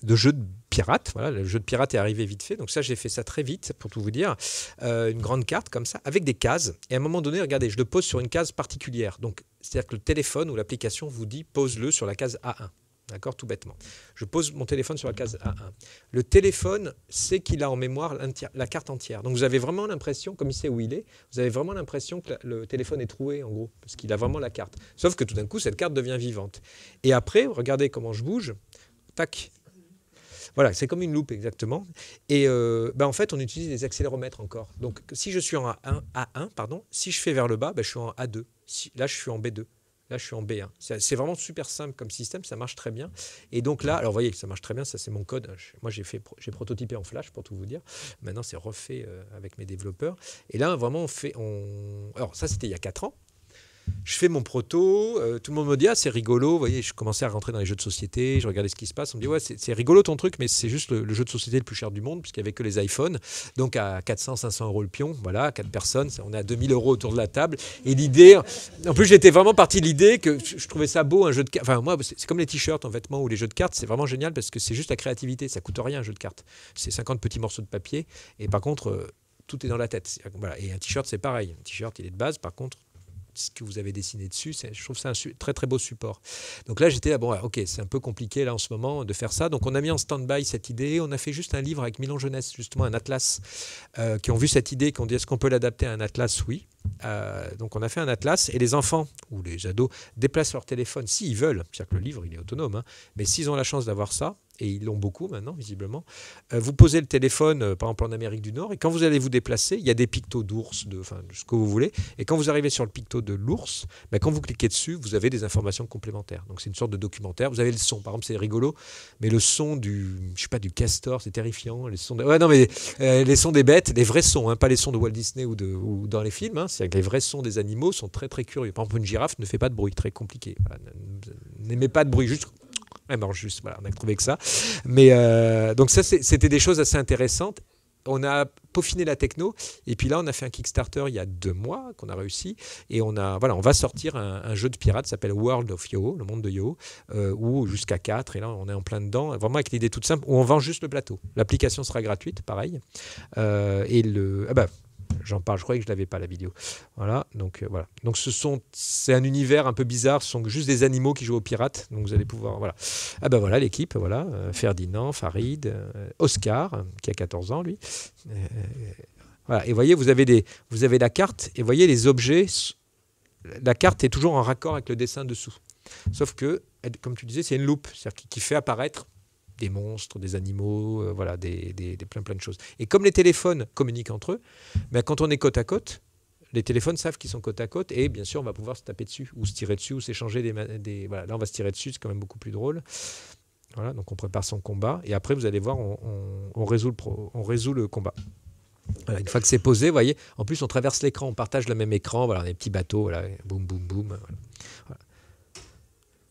de jeu de pirate, voilà, le jeu de pirate est arrivé vite fait, donc ça, j'ai fait ça très vite, pour tout vous dire, une grande carte comme ça, avec des cases, et à un moment donné, regardez, je le pose sur une case particulière, donc c'est-à-dire que le téléphone ou l'application vous dit, pose-le sur la case A1. D'accord, tout bêtement. Je pose mon téléphone sur la case A1. Le téléphone sait qu'il a en mémoire la carte entière. Donc vous avez vraiment l'impression, comme il sait où il est, vous avez vraiment l'impression que le téléphone est troué, en gros, parce qu'il a vraiment la carte. Sauf que tout d'un coup, cette carte devient vivante. Et après, regardez comment je bouge. Tac. Voilà, c'est comme une loupe exactement. Et en fait, on utilise des accéléromètres encore. Donc si je suis en A1, pardon, si je fais vers le bas, je suis en A2. Là, je suis en B2. Là, je suis en B1. C'est vraiment super simple comme système, ça marche très bien. Et donc là, alors vous voyez que ça marche très bien, ça c'est mon code. Moi, j'ai prototypé en Flash pour tout vous dire. Maintenant, c'est refait avec mes développeurs. Et là, vraiment, alors ça, c'était il y a 4 ans. Je fais mon proto, tout le monde me dit « Ah, c'est rigolo ». Vous voyez, je commençais à rentrer dans les jeux de société, je regardais ce qui se passe. On me dit « Ouais, c'est rigolo ton truc, mais c'est juste le jeu de société le plus cher du monde, puisqu'il n'y avait que les iPhones. Donc à 400, 500 euros le pion, voilà, 4 personnes, on est à 2000 euros autour de la table. » Et l'idée, en plus j'étais vraiment parti de l'idée que je trouvais ça beau, un jeu de cartes. Enfin moi, c'est comme les t-shirts en vêtements ou les jeux de cartes, c'est vraiment génial parce que c'est juste la créativité, ça coûte rien un jeu de cartes. C'est 50 petits morceaux de papier, et par contre, tout est dans la tête. Voilà. Et un t-shirt, c'est pareil. Un t-shirt, il est de base, par contre, ce que vous avez dessiné dessus, je trouve ça un très très beau support. Donc là j'étais là, bon ok, c'est un peu compliqué là en ce moment de faire ça, donc on a mis en stand-by cette idée, on a fait juste un livre avec Milan Jeunesse, justement un atlas, qui ont vu cette idée, qui ont dit est-ce qu'on peut l'adapter à un atlas? Oui. Donc on a fait un atlas et les enfants ou les ados déplacent leur téléphone s'ils veulent, c'est-à-dire que le livre il est autonome, hein, mais s'ils ont la chance d'avoir ça, et ils l'ont beaucoup maintenant visiblement, vous posez le téléphone par exemple en Amérique du Nord et quand vous allez vous déplacer, il y a des pictos d'ours, de ce que vous voulez, et quand vous arrivez sur le picto de l'ours, quand vous cliquez dessus, vous avez des informations complémentaires. Donc c'est une sorte de documentaire, vous avez le son, par exemple c'est rigolo, mais le son du castor, c'est terrifiant, les sons les sons des bêtes, les vrais sons, hein, pas les sons de Walt Disney ou dans les films, hein, c'est que les vrais sons des animaux sont très très curieux. Par exemple, une girafe ne fait pas de bruit, très compliqué. Voilà, n'émet pas de bruit, juste. Juste, voilà, on a trouvé que ça. Mais donc ça, c'était des choses assez intéressantes. On a peaufiné la techno et puis là on a fait un Kickstarter il y a 2 mois qu'on a réussi et on va sortir un jeu de pirate qui s'appelle World of Yo, le monde de Yo, ou jusqu'à 4 et là on est en plein dedans, vraiment avec l'idée toute simple où on vend juste le plateau. L'application sera gratuite, pareil. J'en parle, je croyais que je l'avais pas la vidéo. Voilà, donc voilà. Donc c'est un univers un peu bizarre, ce sont juste des animaux qui jouent aux pirates. Donc vous allez pouvoir, voilà. Voilà l'équipe, voilà. Ferdinand, Farid, Oscar, qui a 14 ans lui. Voilà. Et voyez, vous avez la carte et voyez les objets. La carte est toujours en raccord avec le dessin dessous. Sauf que, comme tu disais, c'est une loupe, c'est-à-dire qui fait apparaître des monstres, des animaux, voilà, plein de choses. Et comme les téléphones communiquent entre eux, quand on est côte à côte, les téléphones savent qu'ils sont côte à côte et bien sûr on va pouvoir se taper dessus ou se tirer dessus ou s'échanger voilà, là on va se tirer dessus, c'est quand même beaucoup plus drôle. Voilà, donc on prépare son combat et après vous allez voir, on résout le combat. Voilà, une fois que c'est posé, vous voyez, en plus on traverse l'écran, on partage le même écran, voilà, des petits bateaux, voilà, boum boum boum. Voilà.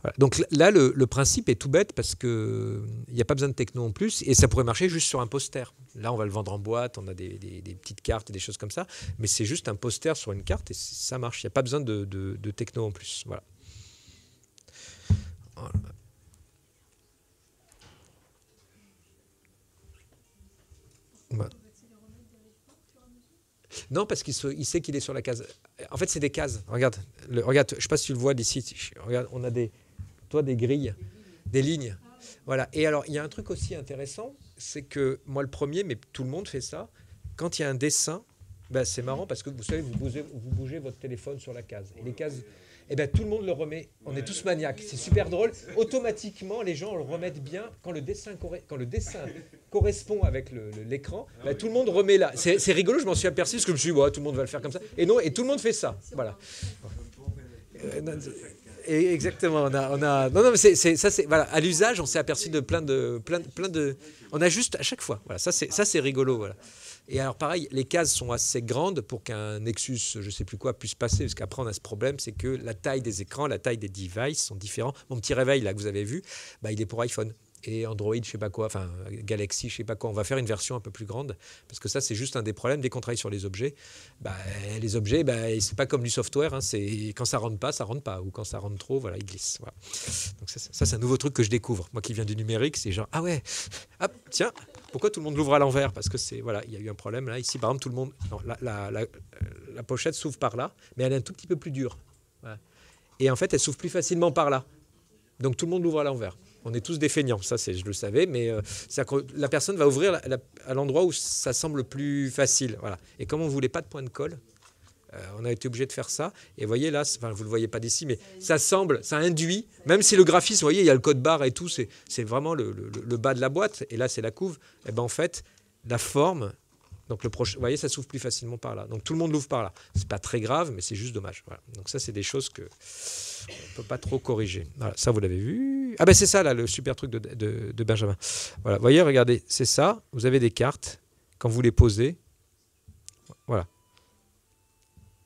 Voilà. Donc là, le principe est tout bête parce qu'il n'y a pas besoin de techno en plus et ça pourrait marcher juste sur un poster. Là, on va le vendre en boîte, on a des petites cartes et des choses comme ça, mais c'est juste un poster sur une carte et ça marche. Il n'y a pas besoin de techno en plus. Voilà. Voilà. Non, parce il sait qu'il est sur la case. En fait, c'est des cases. Regarde, regarde, je ne sais pas si tu le vois d'ici. Regarde, on a des grilles, des lignes. Voilà. Et alors, il y a un truc aussi intéressant, c'est que moi, le premier, mais tout le monde fait ça. Quand il y a un dessin, ben, c'est marrant parce que vous savez, vous bougez votre téléphone sur la case. Et les cases, eh ben, tout le monde le remet. On est tous maniaques. C'est super drôle. Automatiquement, les gens le remettent bien. Quand le dessin correspond avec l'écran, ben, tout le monde remet là. C'est rigolo, je m'en suis aperçu parce que je me suis dit, ouais, tout le monde va le faire comme ça. Et non, et tout le monde fait ça. Voilà. Exactement. Non, mais ça, c'est voilà. À l'usage, on s'est aperçu de plein de. On ajuste à chaque fois. Voilà. Ça, c'est rigolo. Voilà. Et alors pareil, les cases sont assez grandes pour qu'un Nexus, je ne sais plus quoi, puisse passer, parce qu'après on a ce problème, c'est que la taille des écrans, la taille des devices sont différents. Mon petit réveil là que vous avez vu, bah, il est pour iPhone. Et Android, je ne sais pas quoi, enfin Galaxy, je ne sais pas quoi. On va faire une version un peu plus grande, parce que ça c'est juste un des problèmes. Dès qu'on travaille sur les objets, les objets, c'est pas comme du software, hein, c'est quand ça rentre pas, ou quand ça rentre trop, voilà, il glisse. Voilà. Donc ça c'est un nouveau truc que je découvre. Moi qui viens du numérique, c'est genre, ah ouais, hop, tiens, pourquoi tout le monde l'ouvre à l'envers? Parce que voilà, il y a eu un problème là. Ici, par exemple, tout le monde, non, la pochette s'ouvre par là, mais elle est un tout petit peu plus dure. Voilà. Et en fait, elle s'ouvre plus facilement par là. Donc tout le monde l'ouvre à l'envers. On est tous des feignants, ça je le savais, mais la personne va ouvrir à l'endroit où ça semble plus facile. Voilà. Et comme on ne voulait pas de point de colle, on a été obligé de faire ça. Et vous voyez là, vous ne le voyez pas d'ici, mais ça induit, même si le graphisme, vous voyez, il y a le code barre et tout, c'est vraiment le bas de la boîte, et là c'est la couve, et ben en fait, la forme, donc vous voyez, ça s'ouvre plus facilement par là. Donc tout le monde l'ouvre par là. C'est pas très grave, mais c'est juste dommage. Voilà. Donc ça, c'est des choses que on ne peut pas trop corriger. Voilà, ça, vous l'avez vu. Ah ben c'est ça, là, le super truc de Benjamin. Voilà, vous voyez, regardez, c'est ça. Vous avez des cartes. Quand vous les posez, voilà.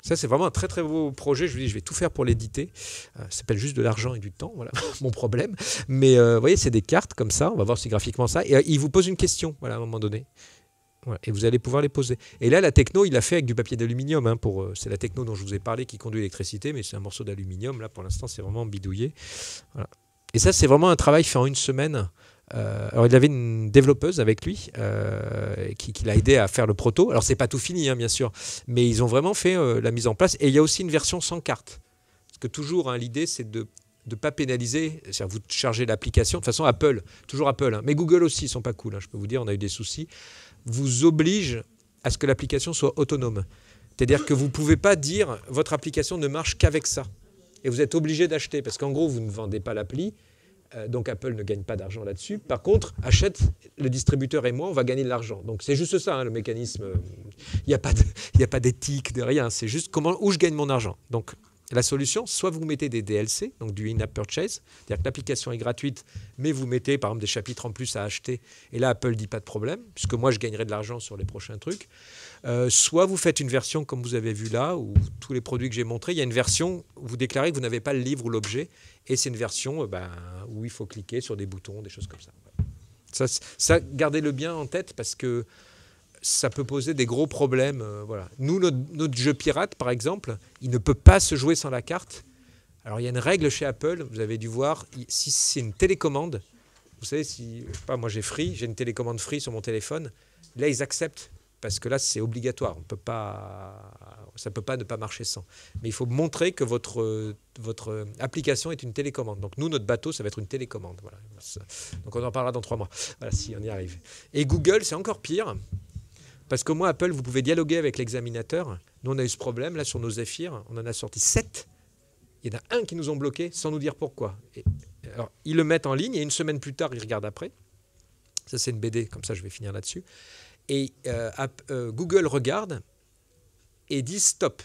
Ça, c'est vraiment un très, très beau projet. Je vous dis, je vais tout faire pour l'éditer. Ça s'appelle juste de l'argent et du temps, voilà, mon problème. Mais vous voyez, c'est des cartes comme ça. On va voir si graphiquement ça. Et il vous pose une question, voilà, à un moment donné. Voilà, et vous allez pouvoir les poser. Et là, la techno, il l'a fait avec du papier d'aluminium. Hein, c'est la techno dont je vous ai parlé qui conduit l'électricité, mais c'est un morceau d'aluminium. Là, pour l'instant, c'est vraiment bidouillé. Voilà. Et ça, c'est vraiment un travail fait en une semaine. Alors, il avait une développeuse avec lui qui l'a aidé à faire le proto. Alors, c'est pas tout fini, hein, bien sûr, mais ils ont vraiment fait la mise en place. Et il y a aussi une version sans carte. Parce que toujours, hein, l'idée, c'est de ne pas pénaliser, c'est-à-dire vous chargez l'application, de toute façon Apple, toujours Apple, hein, mais Google aussi, ils sont pas cool, hein, je peux vous dire, on a eu des soucis, vous oblige à ce que l'application soit autonome. C'est-à-dire que vous ne pouvez pas dire votre application ne marche qu'avec ça. Et vous êtes obligé d'acheter, parce qu'en gros, vous ne vendez pas l'appli, donc Apple ne gagne pas d'argent là-dessus. Par contre, achète le distributeur et moi, on va gagner de l'argent. Donc c'est juste ça, hein, le mécanisme. Il n'y a pas d'éthique, de rien. C'est juste où je gagne mon argent. Donc la solution, soit vous mettez des DLC, donc du in-app purchase, c'est-à-dire que l'application est gratuite, mais vous mettez par exemple des chapitres en plus à acheter, et là Apple ne dit pas de problème, puisque moi je gagnerai de l'argent sur les prochains trucs. Soit vous faites une version comme vous avez vu là, où tous les produits que j'ai montrés, il y a une version où vous déclarez que vous n'avez pas le livre ou l'objet, et c'est une version où il faut cliquer sur des boutons, des choses comme ça. Ça, gardez-le bien en tête, parce que ça peut poser des gros problèmes. Voilà. Nous, notre jeu pirate, par exemple, il ne peut pas se jouer sans la carte. Alors, il y a une règle chez Apple, vous avez dû voir, si c'est une télécommande, vous savez, je sais pas, moi j'ai une télécommande Free sur mon téléphone, là, ils acceptent, parce que là, c'est obligatoire. Ça ne peut pas ne pas marcher sans. Mais il faut montrer que votre application est une télécommande. Donc, nous, notre bateau, ça va être une télécommande. Voilà. Donc, on en parlera dans 3 mois. Voilà, si on y arrive. Et Google, c'est encore pire. Parce que moi, Apple, vous pouvez dialoguer avec l'examinateur. Nous, on a eu ce problème, là, sur nos Zephyr. On en a sorti 7. Il y en a un qui nous ont bloqués sans nous dire pourquoi. Alors, ils le mettent en ligne et une semaine plus tard, ils regardent après. Ça, c'est une BD, comme ça, je vais finir là-dessus. Et Google regarde et dit stop.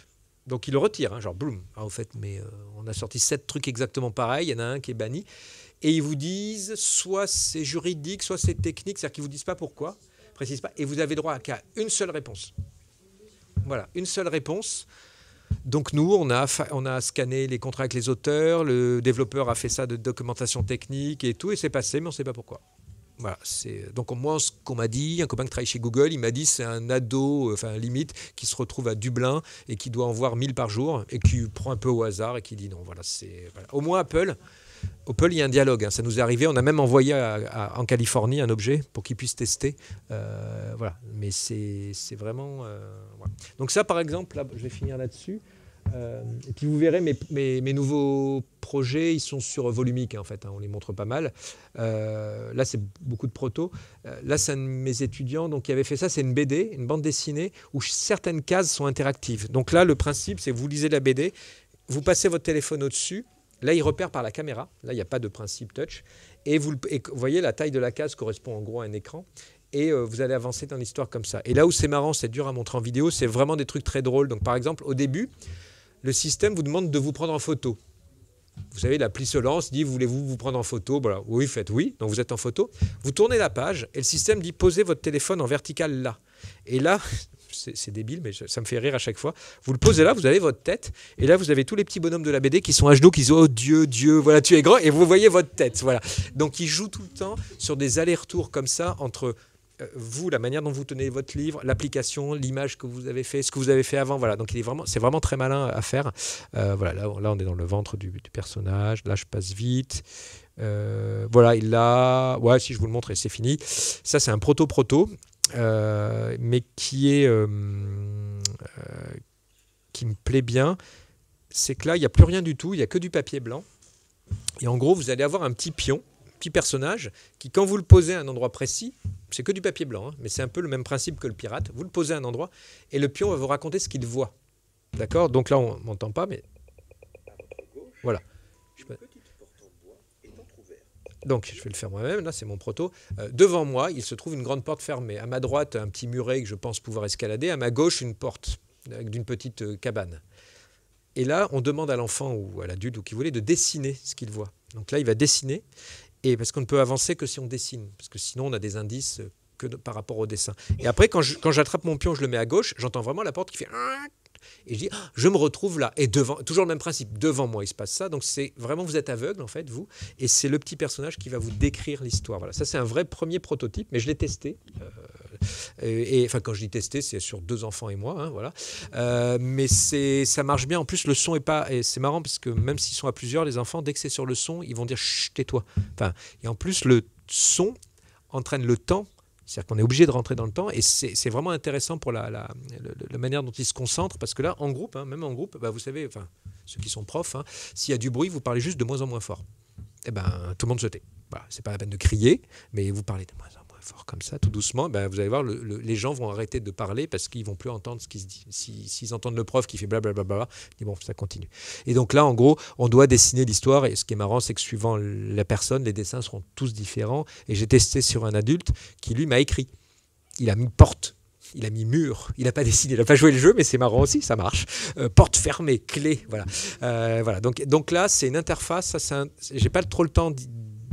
Donc, ils le retirent, hein, genre, boum. Alors, au fait, mais on a sorti 7 trucs exactement pareils. Il y en a un qui est banni. Et ils vous disent, soit c'est juridique, soit c'est technique. C'est-à-dire qu'ils ne vous disent pas pourquoi. Précise pas, et vous avez droit qu'à une seule réponse. Voilà, une seule réponse. Donc nous, on a scanné les contrats avec les auteurs, le développeur a fait ça de documentation technique et tout, et c'est passé, mais on ne sait pas pourquoi. Voilà, donc moi, ce qu'on m'a dit, un copain qui travaille chez Google, il m'a dit c'est un ado, limite, qui se retrouve à Dublin et qui doit en voir 1000 par jour et qui prend un peu au hasard et qui dit non. Voilà. Au moins Apple, Opel, il y a un dialogue, hein, ça nous est arrivé. On a même envoyé en Californie un objet pour qu'ils puissent tester. Voilà. Mais c'est vraiment... voilà. Donc ça, par exemple, là, je vais finir là-dessus. Et puis vous verrez mes nouveaux projets, ils sont sur Volumic en fait, hein, on les montre pas mal. Là c'est beaucoup de proto. Là c'est un de mes étudiants donc, qui avait fait ça, c'est une BD, une bande dessinée où certaines cases sont interactives. Donc là le principe c'est que vous lisez la BD, vous passez votre téléphone au-dessus, là il repère par la caméra, là il n'y a pas de principe touch, et vous voyez la taille de la case correspond en gros à un écran. Et vous allez avancer dans l'histoire comme ça. Et là où c'est marrant, c'est dur à montrer en vidéo, c'est vraiment des trucs très drôles. Donc par exemple, au début, le système vous demande de vous prendre en photo. Vous savez, l'appli se lance, dit voulez-vous vous prendre en photo? Voilà. Oui, faites oui, donc vous êtes en photo. Vous tournez la page et le système dit posez votre téléphone en vertical là. Et là, c'est débile, mais ça me fait rire à chaque fois. Vous le posez là, vous avez votre tête, et là vous avez tous les petits bonhommes de la BD qui sont à genoux, qui disent oh Dieu, Dieu, voilà, tu es grand, et vous voyez votre tête. Voilà. Donc ils jouent tout le temps sur des allers-retours comme ça entre vous, la manière dont vous tenez votre livre, l'application, l'image que vous avez fait, ce que vous avez fait avant, voilà. Donc c'est vraiment très malin à faire. Voilà, là on est dans le ventre du personnage. Là je passe vite. Voilà, il l'a. Ouais, si je vous le montre et c'est fini. Ça c'est un proto, mais qui me plaît bien. C'est que là il n'y a plus rien du tout, il n'y a que du papier blanc. Et en gros vous allez avoir un petit pion. Petit personnage qui, quand vous le posez à un endroit précis, c'est que du papier blanc, hein, mais c'est un peu le même principe que le pirate. Vous le posez à un endroit et le pion va vous raconter ce qu'il voit. D'accord? Donc là, on m'entend pas, mais voilà. Donc, je vais le faire moi-même. Là, c'est mon proto. Devant moi, il se trouve une grande porte fermée. À ma droite, un petit muret que je pense pouvoir escalader. À ma gauche, une porte d'une petite cabane. Et là, on demande à l'enfant ou à l'adulte ou qui voulait de dessiner ce qu'il voit. Donc là, il va dessiner. Et parce qu'on ne peut avancer que si on dessine, parce que sinon on a des indices par rapport au dessin. Et après, quand j'attrape mon pion, je le mets à gauche, j'entends vraiment la porte qui fait... Et je dis, je me retrouve là. Et devant, toujours le même principe, devant moi, il se passe ça. Donc c'est vraiment, vous êtes aveugle, en fait, vous. Et c'est le petit personnage qui va vous décrire l'histoire. Voilà. Ça, c'est un vrai premier prototype, mais je l'ai testé. Enfin, quand je dis testé, c'est sur 2 enfants et moi. Hein, voilà. Mais ça marche bien. En plus, le son est pas... Et c'est marrant parce que même s'ils sont à plusieurs, les enfants, dès que c'est sur le son, ils vont dire, chut, tais-toi. Enfin, et en plus, le son entraîne le temps. C'est-à-dire qu'on est obligé de rentrer dans le temps et c'est vraiment intéressant pour la manière dont ils se concentrent parce que là, en groupe, hein, même en groupe, bah, vous savez, enfin, ceux qui sont profs, hein, s'il y a du bruit, vous parlez juste de moins en moins fort. Et ben, tout le monde se tait. Voilà, c'est pas la peine de crier, mais vous parlez de moins en moins fort comme ça, tout doucement. Ben, vous allez voir, les gens vont arrêter de parler parce qu'ils vont plus entendre ce qui se dit. S'ils entendent le prof qui fait blablabla, ils disent bon, ça continue. Et donc là, en gros, on doit dessiner l'histoire. Et ce qui est marrant, c'est que suivant la personne, les dessins seront tous différents. Et j'ai testé sur un adulte qui, lui, m'a écrit. Il a mis porte. Il a mis mur, il n'a pas dessiné, il n'a pas joué le jeu, mais c'est marrant aussi, ça marche. Porte fermée, clé, voilà. Voilà. Donc là, c'est une interface. J'ai pas trop le temps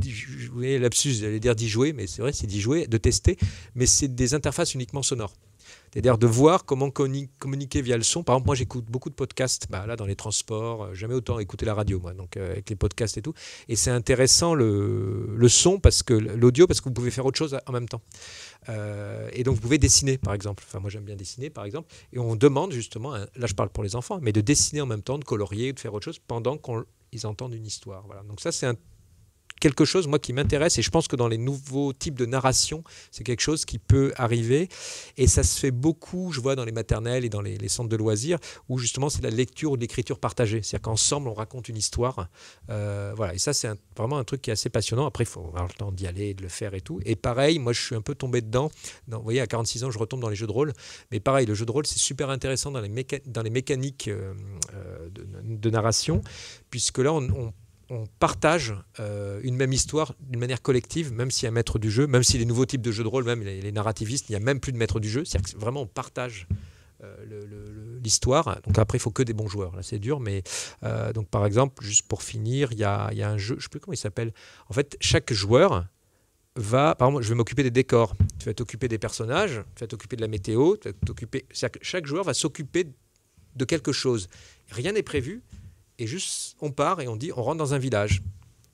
jouer lapsus, j'allais dire d'y jouer, mais c'est vrai, c'est d'y jouer, de tester, mais c'est des interfaces uniquement sonores. C'est-à-dire de voir comment communiquer via le son. Par exemple, moi, j'écoute beaucoup de podcasts là, dans les transports. Jamais autant écouter la radio, moi, donc avec les podcasts et tout. Et c'est intéressant le son, l'audio, parce que vous pouvez faire autre chose en même temps. Et donc, vous pouvez dessiner, par exemple. Enfin, moi, j'aime bien dessiner, par exemple. Et on demande justement, là, je parle pour les enfants, mais de dessiner en même temps, de colorier, de faire autre chose pendant qu'ils entendent une histoire. Voilà. Donc ça, c'est quelque chose, moi, qui m'intéresse, et je pense que dans les nouveaux types de narration, c'est quelque chose qui peut arriver, et ça se fait beaucoup, je vois, dans les maternelles et dans les centres de loisirs, où justement c'est la lecture ou de l'écriture partagée, c'est-à-dire qu'ensemble on raconte une histoire, voilà, et ça c'est vraiment un truc qui est assez passionnant. Après il faut avoir le temps d'y aller, de le faire et tout, et pareil, moi je suis un peu tombé dedans, vous voyez, à 46 ans je retombe dans les jeux de rôle, mais pareil, le jeu de rôle c'est super intéressant dans les mécaniques de narration, puisque là on partage une même histoire d'une manière collective, même s'il y a un maître du jeu, même si les nouveaux types de jeux de rôle, même les narrativistes, il n'y a même plus de maître du jeu. C'est-à-dire que vraiment on partage l'histoire. Donc après, il faut que des bons joueurs. Là, c'est dur, mais donc par exemple, juste pour finir, il y a un jeu, je ne sais plus comment il s'appelle. En fait, chaque joueur va, par exemple, je vais m'occuper des décors, tu vas t'occuper des personnages, tu vas t'occuper de la météo, c'est-à-dire que chaque joueur va s'occuper de quelque chose. Rien n'est prévu. Et juste, on part et on dit, on rentre dans un village.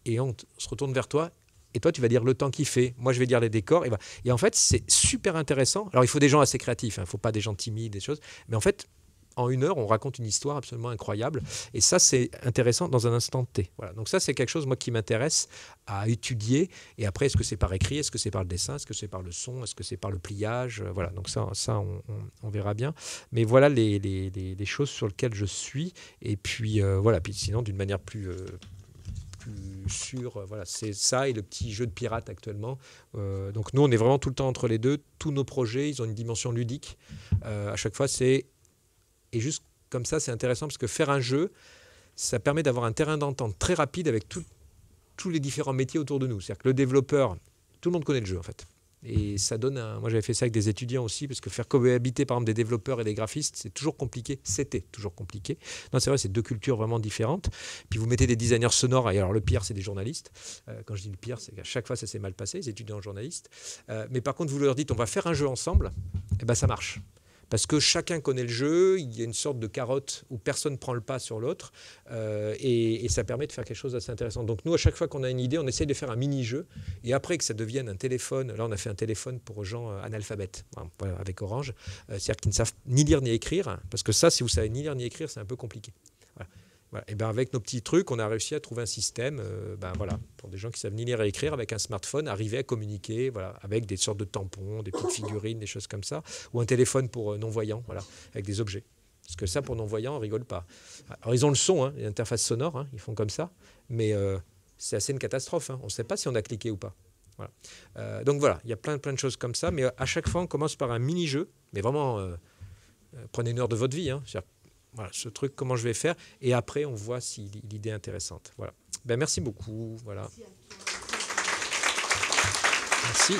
Et on se retourne vers toi. Et toi, tu vas dire le temps qu'il fait. Moi, je vais dire les décors. Et en fait, c'est super intéressant. Alors, il faut des gens assez créatifs. Il ne faut pas des gens timides, des choses. Mais en fait, en 1 heure, on raconte une histoire absolument incroyable. Et ça, c'est intéressant dans un instant T. Voilà. Donc ça, c'est quelque chose, moi, qui m'intéresse à étudier. Et après, est-ce que c'est par écrit? Est-ce que c'est par le dessin? Est-ce que c'est par le son? Est-ce que c'est par le pliage? Voilà. Donc ça on verra bien. Mais voilà les choses sur lesquelles je suis. Et puis, voilà. Puis sinon, d'une manière plus sûre, voilà, c'est ça et le petit jeu de pirate actuellement. Donc nous, on est vraiment tout le temps entre les deux. Tous nos projets, ils ont une dimension ludique. À chaque fois, c'est... Et juste comme ça, c'est intéressant parce que faire un jeu, ça permet d'avoir un terrain d'entente très rapide avec tous les différents métiers autour de nous. C'est-à-dire que le développeur, tout le monde connaît le jeu en fait. Et ça donne moi j'avais fait ça avec des étudiants aussi, parce que faire cohabiter par exemple des développeurs et des graphistes, c'est toujours compliqué. C'était toujours compliqué. Non, c'est vrai, c'est 2 cultures vraiment différentes. Puis vous mettez des designers sonores, et alors le pire, c'est des journalistes. Quand je dis le pire, c'est qu'à chaque fois, ça s'est mal passé, les étudiants en journalistes. Mais par contre, vous leur dites, on va faire un jeu ensemble, et ben ça marche. Parce que chacun connaît le jeu, il y a une sorte de carotte où personne ne prend le pas sur l'autre, et ça permet de faire quelque chose d'assez intéressant. Donc nous, à chaque fois qu'on a une idée, on essaye de faire un mini-jeu, et après que ça devienne un téléphone, là on a fait un téléphone pour gens analphabètes, voilà, avec Orange, c'est-à-dire qu'ils ne savent ni lire ni écrire, parce que ça, si vous savez ni lire ni écrire, c'est un peu compliqué. Voilà. Voilà. Et ben avec nos petits trucs, on a réussi à trouver un système, voilà, pour des gens qui savent ni lire et écrire, avec un smartphone, arriver à communiquer, voilà, avec des sortes de tampons, des petites figurines, des choses comme ça, ou un téléphone pour non-voyants, voilà, avec des objets. Parce que ça, pour non-voyants, on rigole pas. Alors ils ont le son, hein, l'interface sonore, hein, ils font comme ça, mais c'est assez une catastrophe. Hein. On ne sait pas si on a cliqué ou pas. Voilà. Donc voilà, il y a plein de choses comme ça, mais à chaque fois, on commence par un mini-jeu, mais vraiment, prenez 1 heure de votre vie, hein, voilà, ce truc, comment je vais faire, et après on voit si l'idée est intéressante. Voilà. Ben, merci beaucoup. Voilà. Merci.